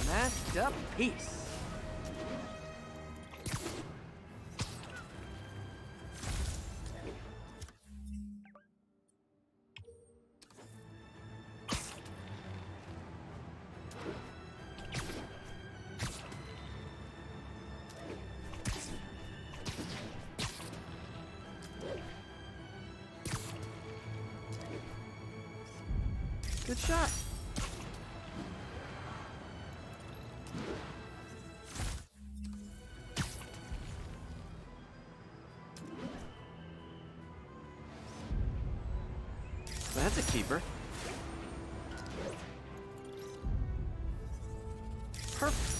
Mashed up piece. Good shot. That's a keeper. Perfect.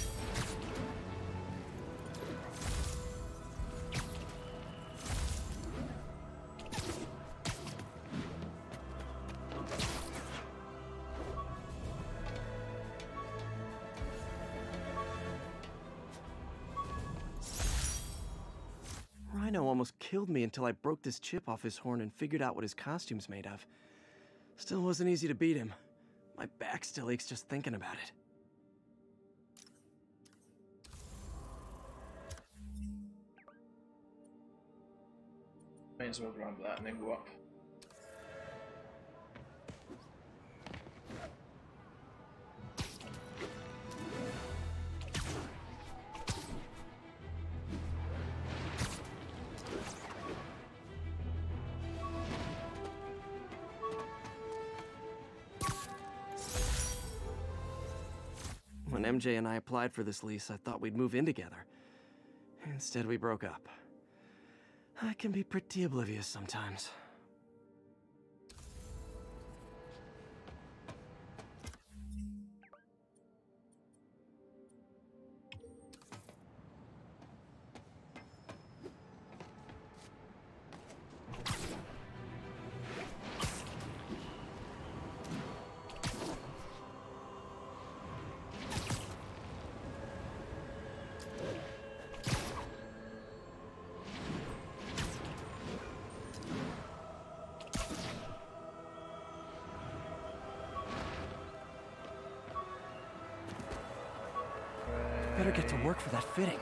Rhino almost killed me until I broke this chip off his horn and figured out what his costume's made of. Still wasn't easy to beat him. My back still aches just thinking about it. Might as well grab that and then go up. When MJ and I applied for this lease, I thought we'd move in together. Instead, we broke up. I can be pretty oblivious sometimes. Better get to work for that fitting.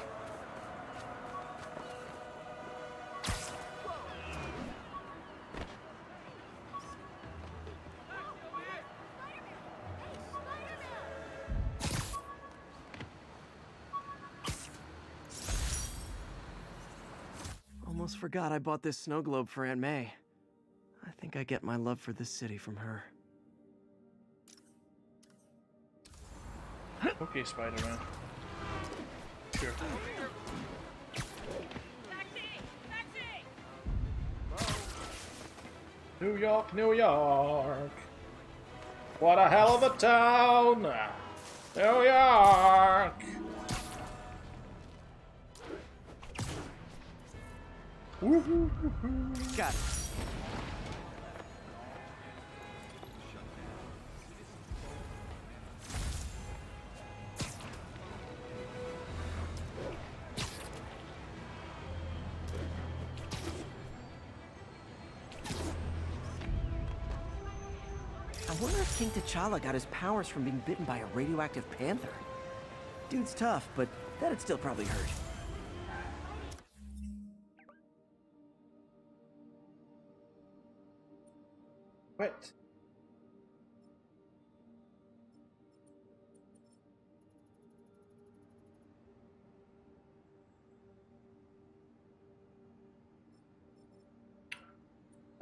Almost forgot I bought this snow globe for Aunt May. I think I get my love for this city from her. Okay, Spider-Man. Sure. New York, New York. What a hell of a town. New York. Got it. I wonder if King T'Challa got his powers from being bitten by a radioactive panther. Dude's tough, but that'd still probably hurt. What?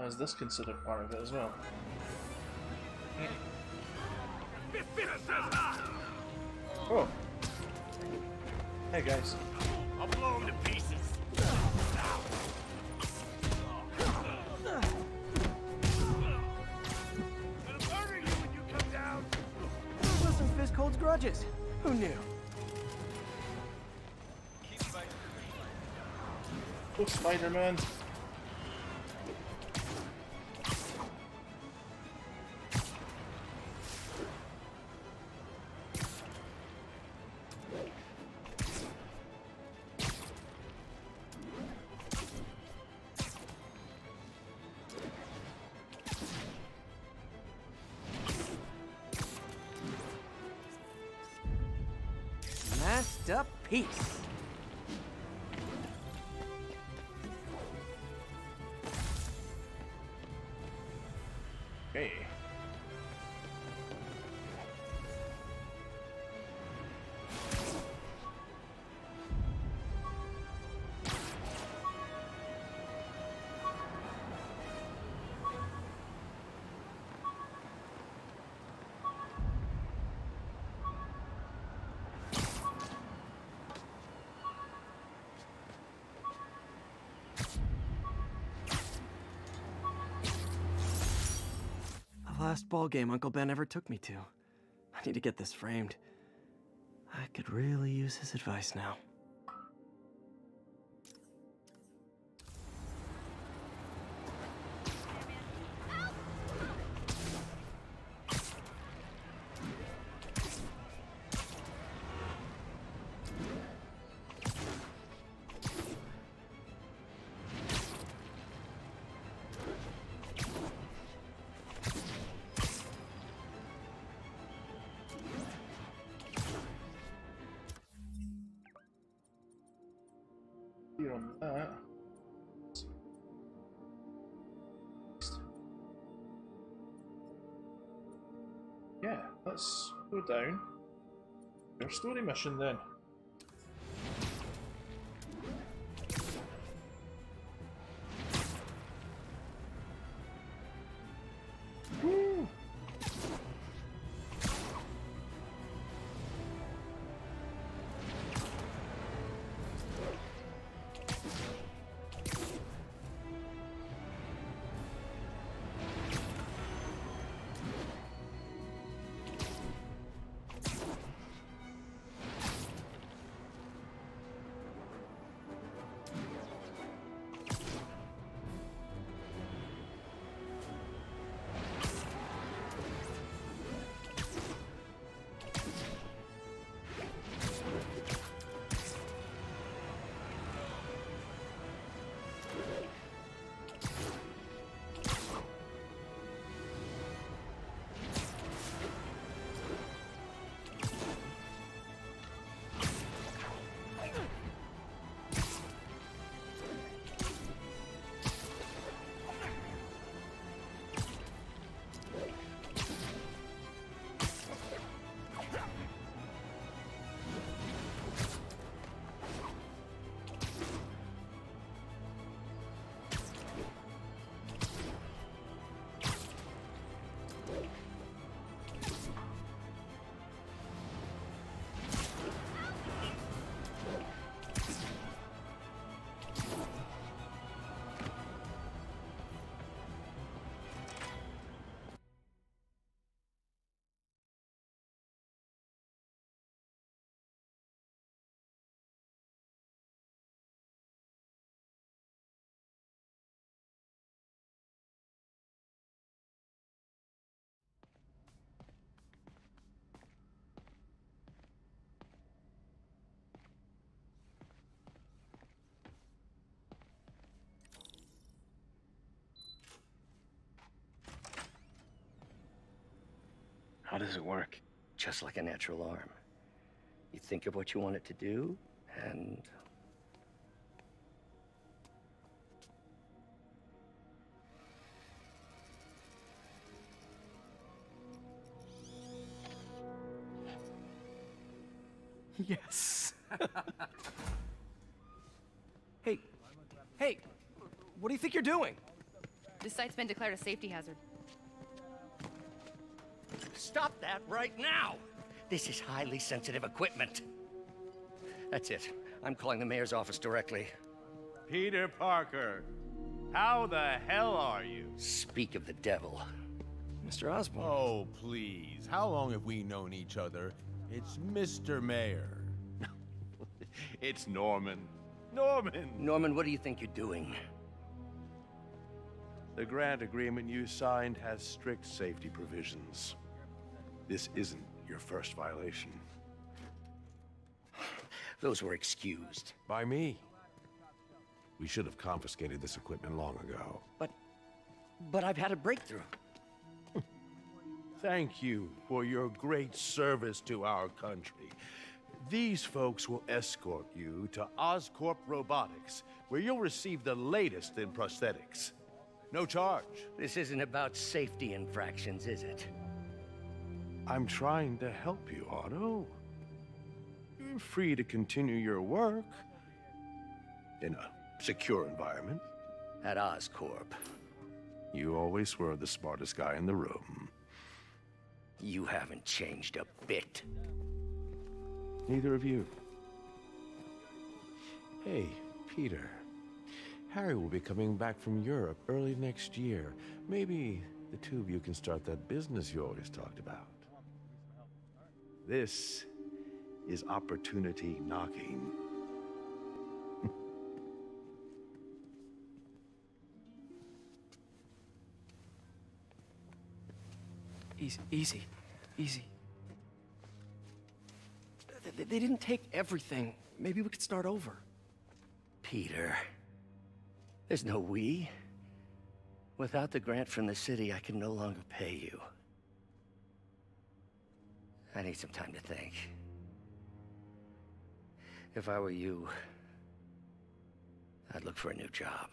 Is this considered part of it as well? Oh. Hey guys. I'll blow him to pieces. Wilson Fisk holds grudges. Who knew? Oh, Spider-Man. Masked up piece. Okay. The last ball game Uncle Ben ever took me to. I need to get this framed. I could really use his advice now. Here on that. Yeah, let's go down. Your story mission then. Woo! does it work? Just like a natural arm. You think of what you want it to do, and... Yes. Hey, what do you think you're doing? This site's been declared a safety hazard. Stop that right now! This is highly sensitive equipment. That's it. I'm calling the mayor's office directly. Peter Parker, how the hell are you? Speak of the devil. Mr. Osborn. Oh, please. How long have we known each other? It's Mr. Mayor. It's Norman. Norman! Norman, what do you think you're doing? The grant agreement you signed has strict safety provisions. This isn't your first violation. Those were excused. By me. We should have confiscated this equipment long ago. But I've had a breakthrough. Thank you for your great service to our country. These folks will escort you to Oscorp Robotics, where you'll receive the latest in prosthetics. No charge. This isn't about safety infractions, is it? I'm trying to help you, Otto. You're free to continue your work in a secure environment. At Oscorp. You always were the smartest guy in the room. You haven't changed a bit. Neither of you. Hey, Peter. Harry will be coming back from Europe early next year. Maybe the two of you can start that business you always talked about. This is opportunity knocking. Easy. They didn't take everything. Maybe we could start over. Peter, there's no we. Without the grant from the city, I can no longer pay you. I need some time to think. If I were you, I'd look for a new job.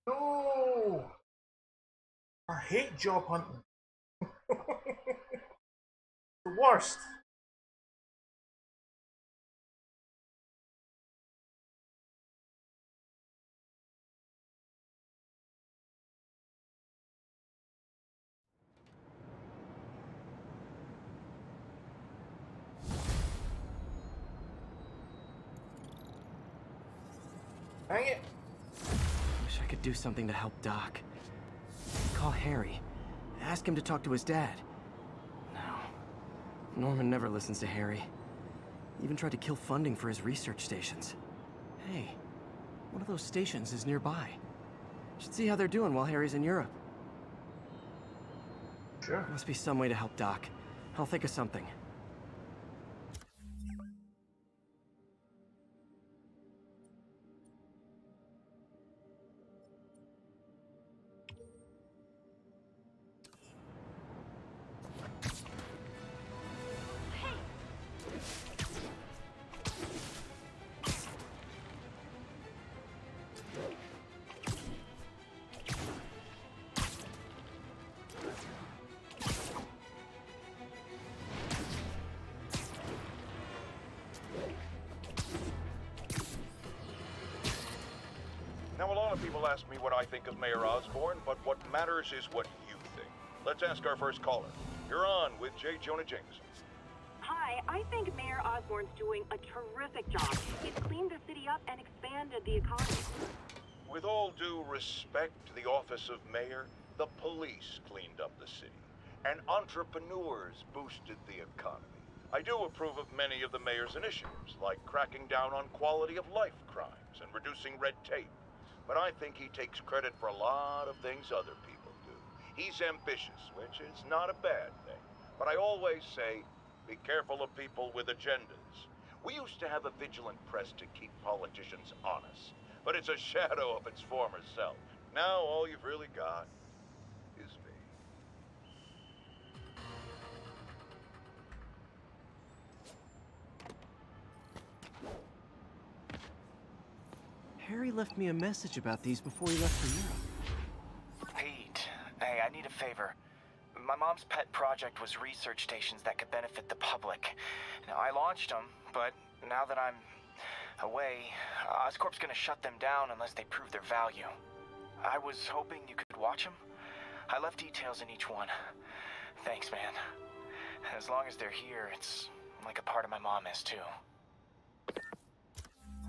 No! I hate job hunting. The worst. Dang it. Wish I could do something to help Doc. Call Harry. Ask him to talk to his dad. No. Norman never listens to Harry. He even tried to kill funding for his research stations. Hey, one of those stations is nearby. Should see how they're doing while Harry's in Europe. Sure. Must be some way to help Doc. I'll think of something. Now, a lot of people ask me what I think of Mayor Osborn, but what matters is what you think. Let's ask our first caller. You're on with J. Jonah Jameson. Hi, I think Mayor Osborn's doing a terrific job. He's cleaned the city up and expanded the economy. With all due respect to the office of mayor, the police cleaned up the city, and entrepreneurs boosted the economy. I do approve of many of the mayor's initiatives, like cracking down on quality of life crimes and reducing red tape. But I think he takes credit for a lot of things other people do. He's ambitious, which is not a bad thing. But I always say, be careful of people with agendas. We used to have a vigilant press to keep politicians honest, but it's a shadow of its former self. Now all you've really got is me. Harry left me a message about these before he left for Europe. Pete, hey, I need a favor. My mom's pet project was research stations that could benefit the public. Now, I launched them, but now that I'm away, Oscorp's gonna shut them down unless they prove their value. I was hoping you could watch them. I left details in each one. Thanks, man. As long as they're here, it's like a part of my mom is, too.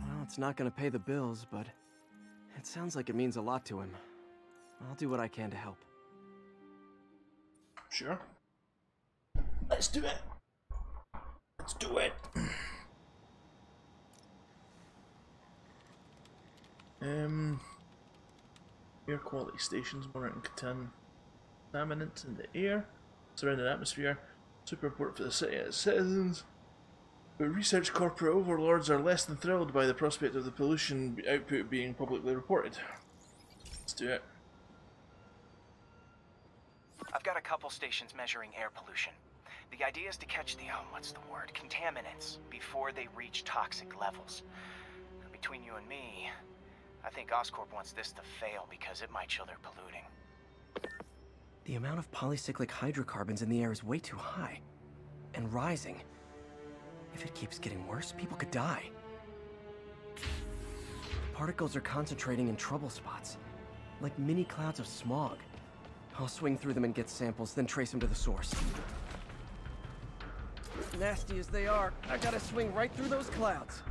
Well, it's not gonna pay the bills, but it sounds like it means a lot to him. I'll do what I can to help. Sure. Let's do it. Let's do it. Air quality stations monitoring contaminants in the air, surrounding atmosphere. Super report for the city and its citizens. But research corporate overlords are less than thrilled by the prospect of the pollution output being publicly reported. Let's do it. I've got a couple stations measuring air pollution. The idea is to catch the, contaminants before they reach toxic levels. Between you and me, I think Oscorp wants this to fail because it might show they're polluting. The amount of polycyclic hydrocarbons in the air is way too high. And rising. If it keeps getting worse, people could die. The particles are concentrating in trouble spots, like mini clouds of smog. I'll swing through them and get samples, then trace them to the source. Nasty as they are, I gotta swing right through those clouds.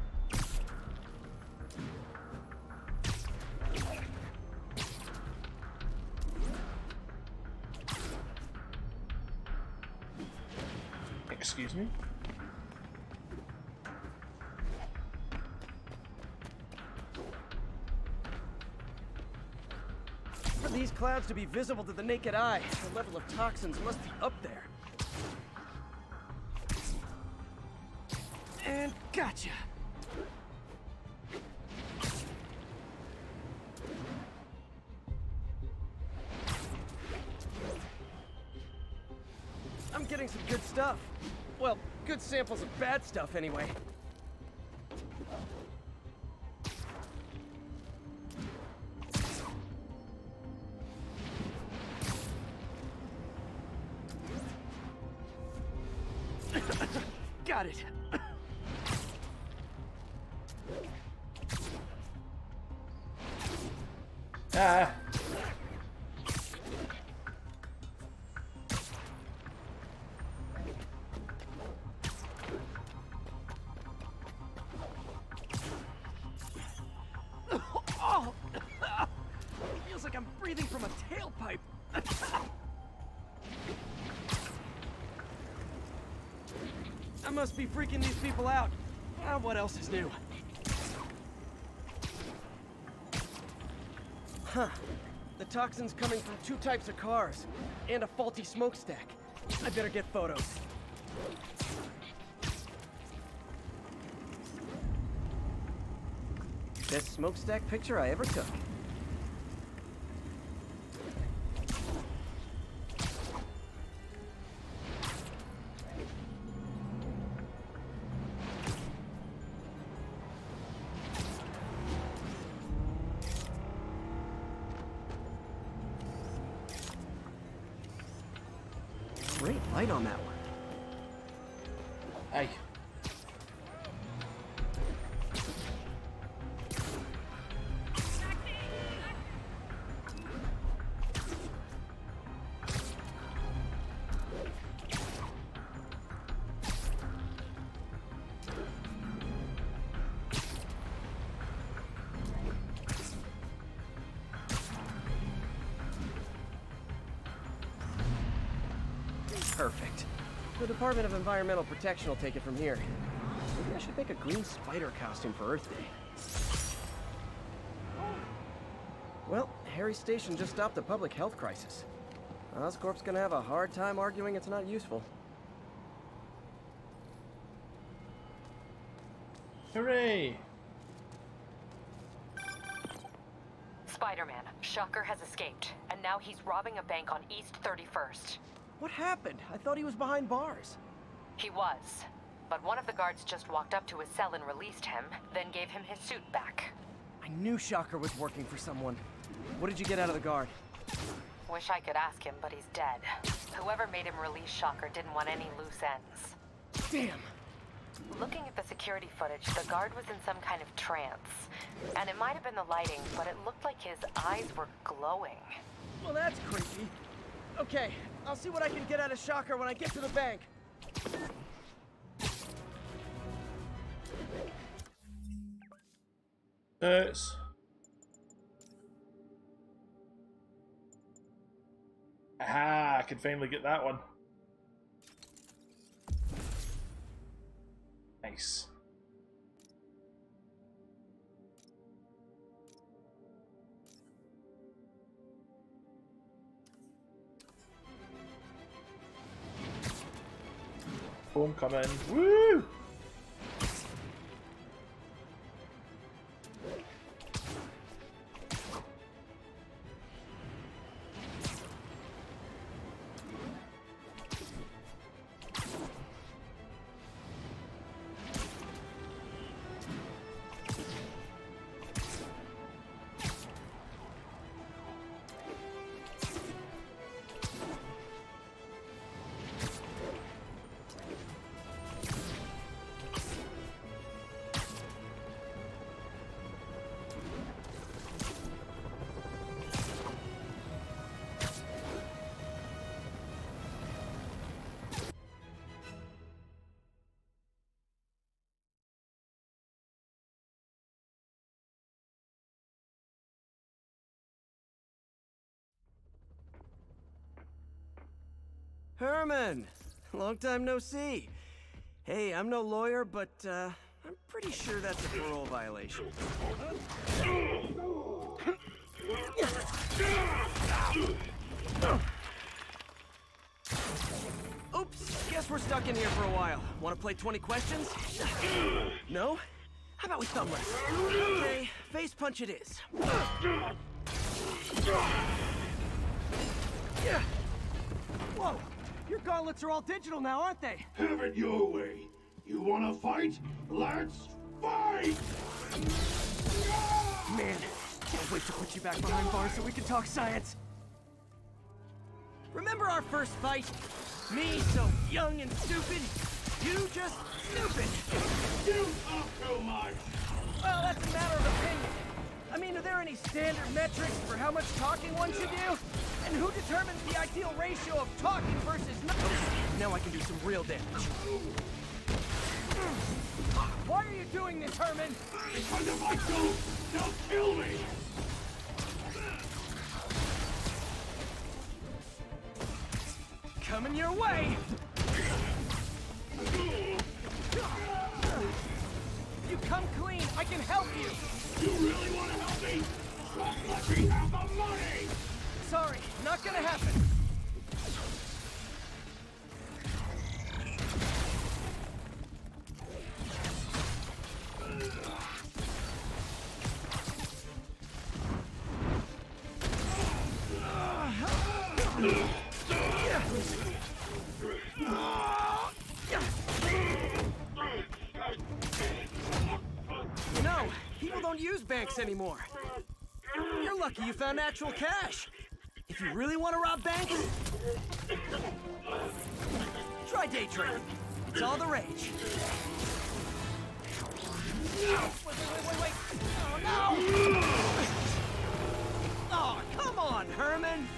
Excuse me? For these clouds to be visible to the naked eye, the level of toxins must be up there. And gotcha! I'm getting some good stuff. Well, good samples of bad stuff anyway. Got it. Ah. Oh. Feels like I'm breathing from a tailpipe. I must be freaking these people out. What else is new? Huh. The toxin's coming from 2 types of cars, and a faulty smokestack. I better get photos. Best smokestack picture I ever took. Great light on that one. Aye. Perfect. The Department of Environmental Protection will take it from here. Maybe I should make a green spider costume for Earth Day. Well, Harry's station just stopped a public health crisis. Oscorp's gonna have a hard time arguing it's not useful. Hooray! Spider-Man, Shocker has escaped, and now he's robbing a bank on East 31st. What happened? I thought he was behind bars. He was, but one of the guards just walked up to his cell and released him, then gave him his suit back. I knew Shocker was working for someone. What did you get out of the guard? Wish I could ask him, but he's dead. Whoever made him release Shocker didn't want any loose ends. Damn! Looking at the security footage, the guard was in some kind of trance. And it might have been the lighting, but it looked like his eyes were glowing. Well, that's creepy. Okay, I'll see what I can get out of Shocker when I get to the bank. Aha, I can finally get that one. Nice. Homecoming. Woo! Herman! Long time no see. Hey, I'm no lawyer, but I'm pretty sure that's a parole violation. Oops, guess we're stuck in here for a while. Want to play 20 questions? No? How about we thumb wrestle? Okay, face punch it is. Whoa! Your gauntlets are all digital now, aren't they? Have it your way. You wanna fight? Let's fight! Man, can't wait to put you back behind bars so we can talk science. Remember our first fight? Me so young and stupid, you just stupid. You talk too much. Well, that's a matter of opinion. I mean, are there any standard metrics for how much talking one should do? And who determines the ideal ratio of talking versus not? Now I can do some real damage. Why are you doing this, Herman? Because if I don't, they'll kill me. Coming your way! If you come clean, I can help you! You really want to help me? Just let me have the money! Sorry, not gonna happen. You know, people don't use banks anymore. You're lucky you found actual cash. If you really want to rob banks, try day trading. It's all the rage. Wait. Oh, no! Oh, come on, Herman!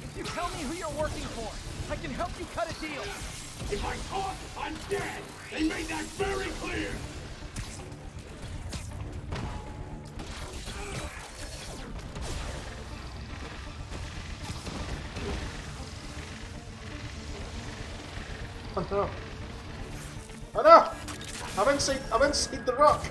If you tell me who you're working for, I can help you cut a deal. If I talk, I'm dead! They made that very clear! Oh no! Oh no! I'm inside the rock!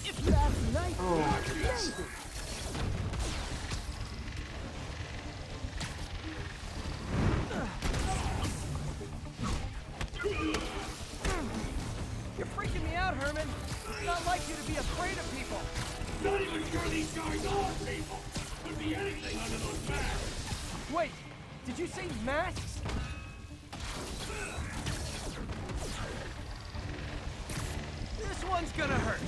If that's nice, oh my goodness. You're freaking me out, Herman. It's not like you to be afraid of people. Not even sure these guys are people. Could be anything under those masks. Wait, Did you say masks? This one's gonna hurt.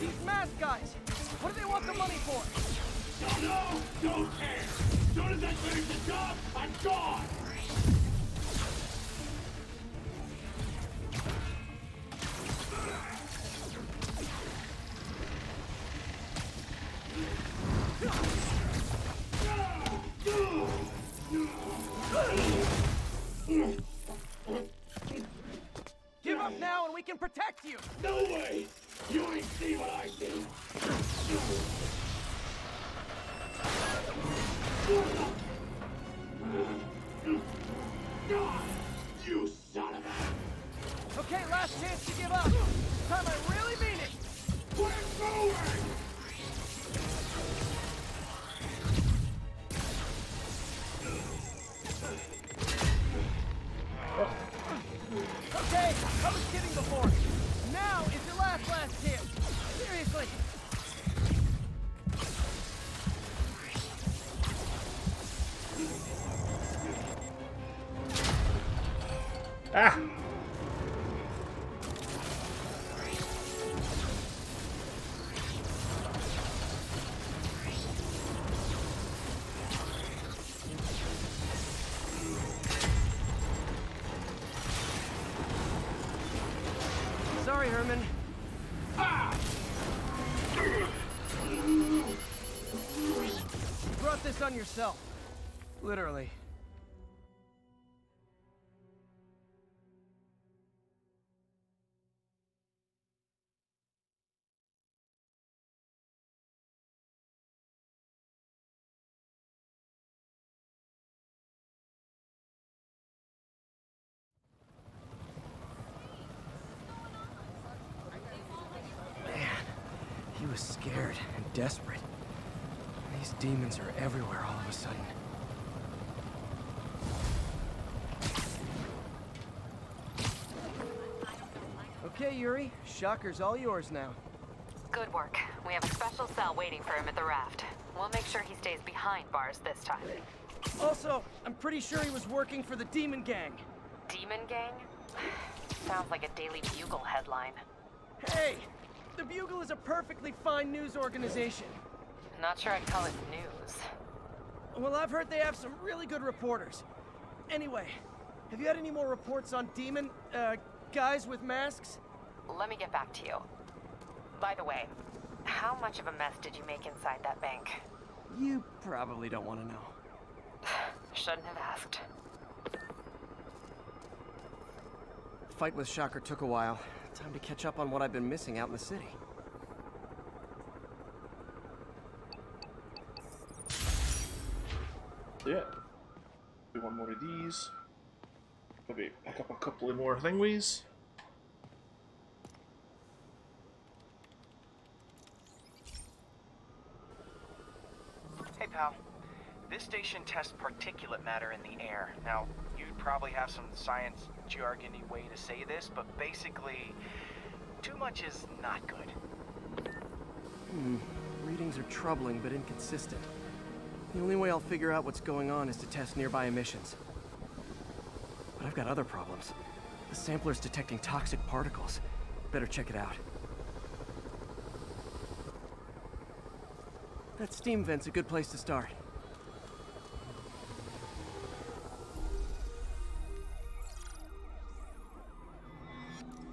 These mask guys, what do they want the money for? Don't know, don't care. As soon as I finish the job, I'm gone. Give up now and we can protect you! No way! You ain't see what I see! You son of a... Okay, last chance to give up. This time I really mean it! We're moving! Okay, I was kidding before. Now is your last chance. Seriously. Ah! Sorry, Herman. You brought this on yourself. Literally. He was scared and desperate. These demons are everywhere all of a sudden. Okay, Yuri. Shocker's all yours now. Good work. We have a special cell waiting for him at the raft. We'll make sure he stays behind bars this time. Also, I'm pretty sure he was working for the Demon Gang. Demon Gang? Sounds like a Daily Bugle headline. Hey! The Bugle is a perfectly fine news organization. Not sure I'd call it news. Well, I've heard they have some really good reporters. Anyway, have you had any more reports on demon, guys with masks? Let me get back to you. By the way, how much of a mess did you make inside that bank? You probably don't want to know. Shouldn't have asked. The fight with Shocker took a while. Time to catch up on what I've been missing out in the city. Yeah. Do one more of these. Maybe pick up a couple of more thingies. Hey, pal. This station tests particulate matter in the air. Now, you'd probably have some science jargony way to say this, but basically, too much is not good. Readings are troubling but inconsistent. The only way I'll figure out what's going on is to test nearby emissions. But I've got other problems. The sampler's detecting toxic particles. Better check it out. That steam vent's a good place to start.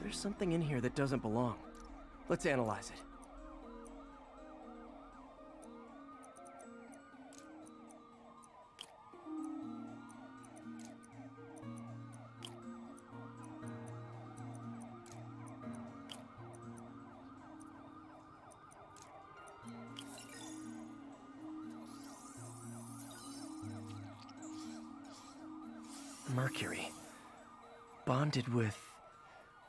There's something in here that doesn't belong. Let's analyze it. Mercury. Bonded with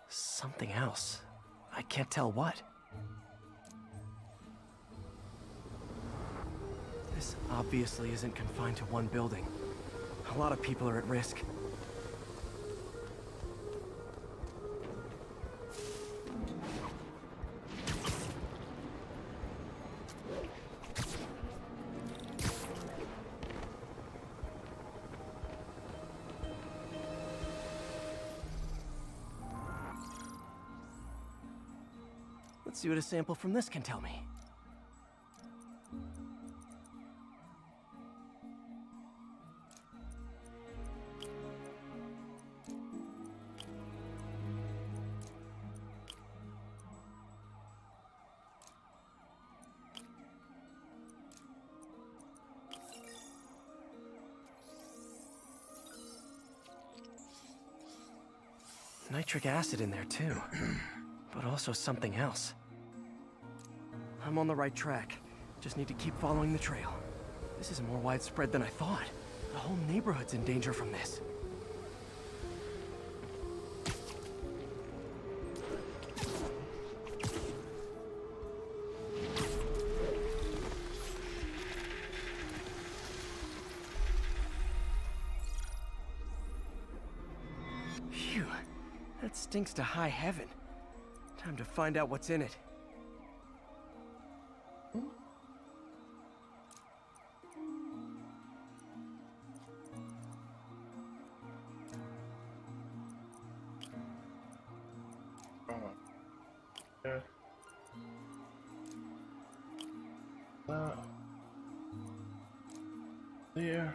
something else. I can't tell what. This obviously isn't confined to one building. A lot of people are at risk. Let's see what a sample from this can tell me. Nitric acid in there too, but also something else. I'm on the right track. Just need to keep following the trail. This is more widespread than I thought. The whole neighborhood's in danger from this. Phew. That stinks to high heaven. Time to find out what's in it. There.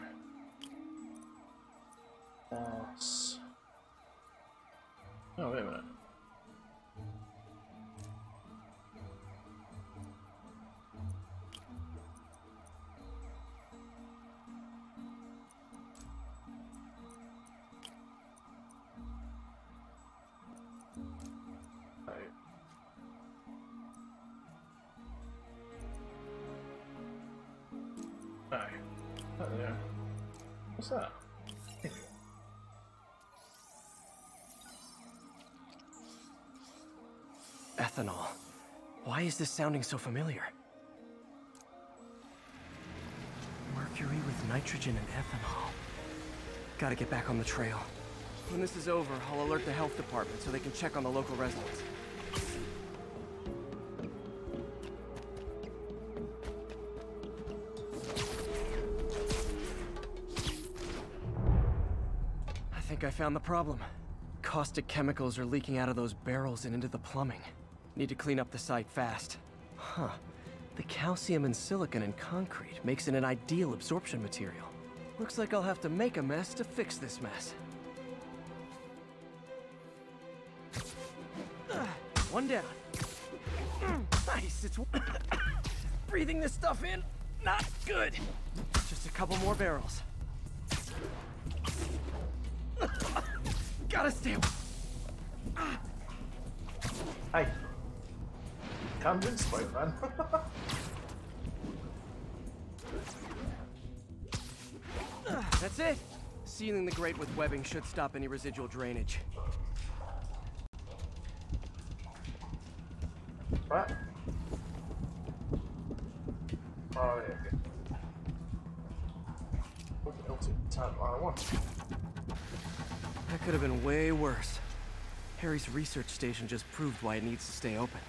Boss. Oh, wait a minute. Aye. Oh, there. What's that? Ethanol. Why is this sounding so familiar? Mercury with nitrogen and ethanol. Gotta get back on the trail. When this is over, I'll alert the health department so they can check on the local residents. I think I found the problem. Caustic chemicals are leaking out of those barrels and into the plumbing. Need to clean up the site fast. Huh. The calcium and silicon in concrete makes it an ideal absorption material. Looks like I'll have to make a mess to fix this mess. One down. Nice, it's... Breathing this stuff in, not good. Just a couple more barrels. Gotta stay... Hey. Can't win, Spider-Man. That's it. Sealing the grate with webbing should stop any residual drainage. What? Oh, yeah, okay. What the hell did tab R1? That could have been way worse. Harry's research station just proved why it needs to stay open.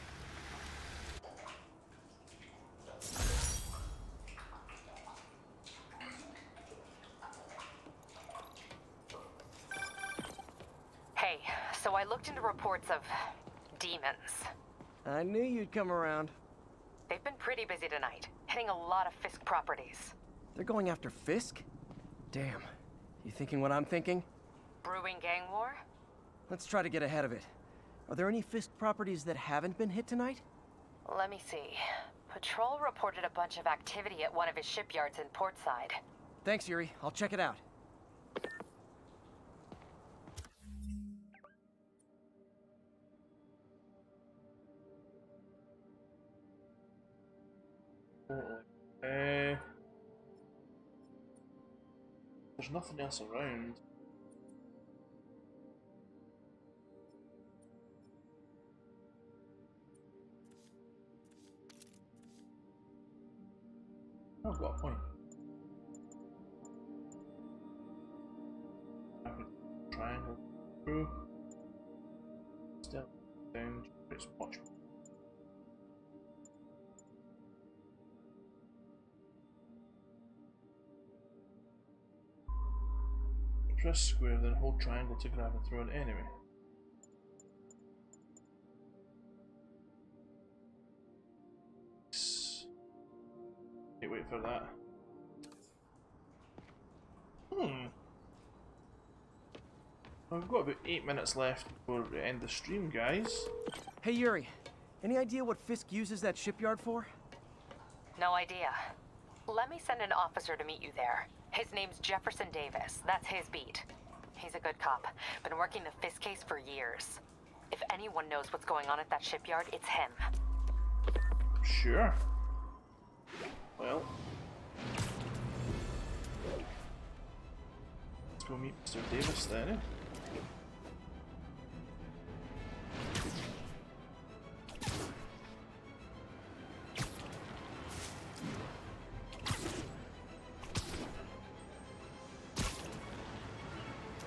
Hey, so I looked into reports of demons. I knew you'd come around. They've been pretty busy tonight, hitting a lot of Fisk properties. They're going after Fisk? Damn. You thinking what I'm thinking? Brewing gang war? Let's try to get ahead of it. Are there any Fisk properties that haven't been hit tonight? Let me see. Patrol reported a bunch of activity at one of his shipyards in Portside. Thanks, Yuri. I'll check it out. There's nothing else around. I've got a point. Triangle through. Still down. It's much. Press square, then hold triangle to grab and throw an enemy. Wait for that. I've got about 8 minutes left before we end the stream, guys. Hey Yuri, any idea what Fisk uses that shipyard for? No idea. Let me send an officer to meet you there. His name's Jefferson Davis. That's his beat. He's a good cop. Been working the Fisk case for years. If anyone knows what's going on at that shipyard, it's him. Sure. Well. Let's go meet Mr. Davis then, eh?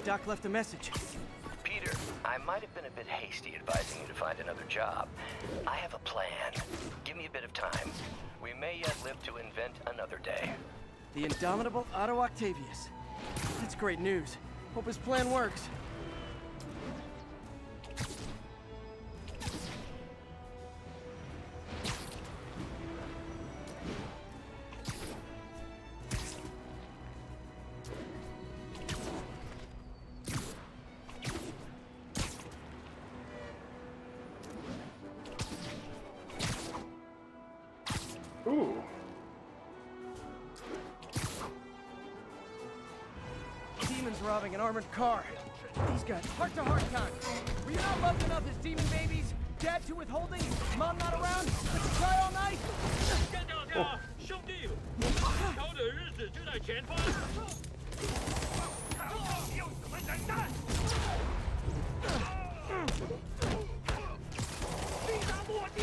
Doc left a message. Peter, I might have been a bit hasty advising you to find another job. I have a plan. Give me a bit of time. We may yet live to invent another day. The indomitable Otto Octavius. That's great news. Hope his plan works. Ooh. Demons robbing an armored car. These guys, heart-to-heart time. Were you not loved enough as demon babies? Dad too withholding? Mom not around? Let's try all night? 干掉他，兄弟！高的日子就在前方。有什么能耐？地上落地！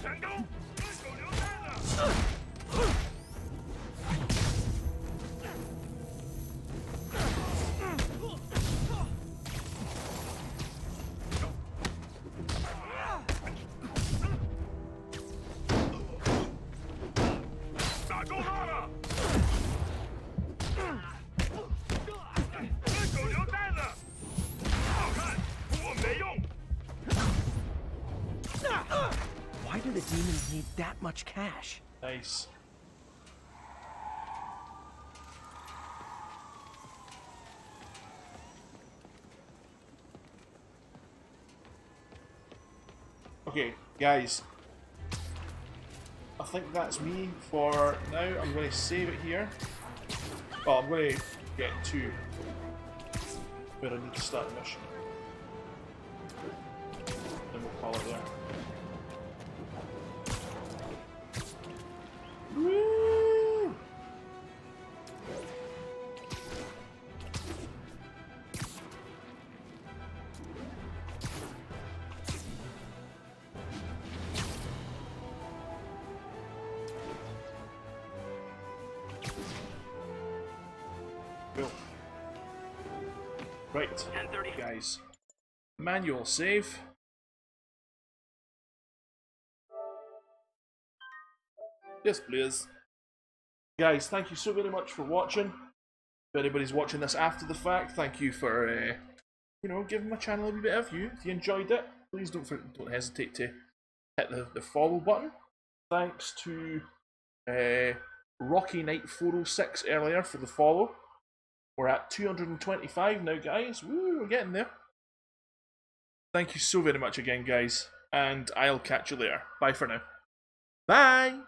成功！手榴弹了！ 打中他了！手榴弹了！好看，不过没用。 Why do the demons need that much cash? Nice. Okay, guys. I think that's me for now. I'm going to save it here. Oh, I'm going to get to where I need to start the mission. Then we'll call it there. Woo! Cool. Right, guys. Manual save. Yes, please. Guys, thank you so very much for watching. If anybody's watching this after the fact, thank you for, you know, giving my channel a wee bit of view. If you enjoyed it, please don't hesitate to hit the follow button. Thanks to Rocky Knight 406 earlier for the follow. We're at 225 now, guys. Woo, we're getting there. Thank you so very much again, guys. And I'll catch you later. Bye for now. Bye!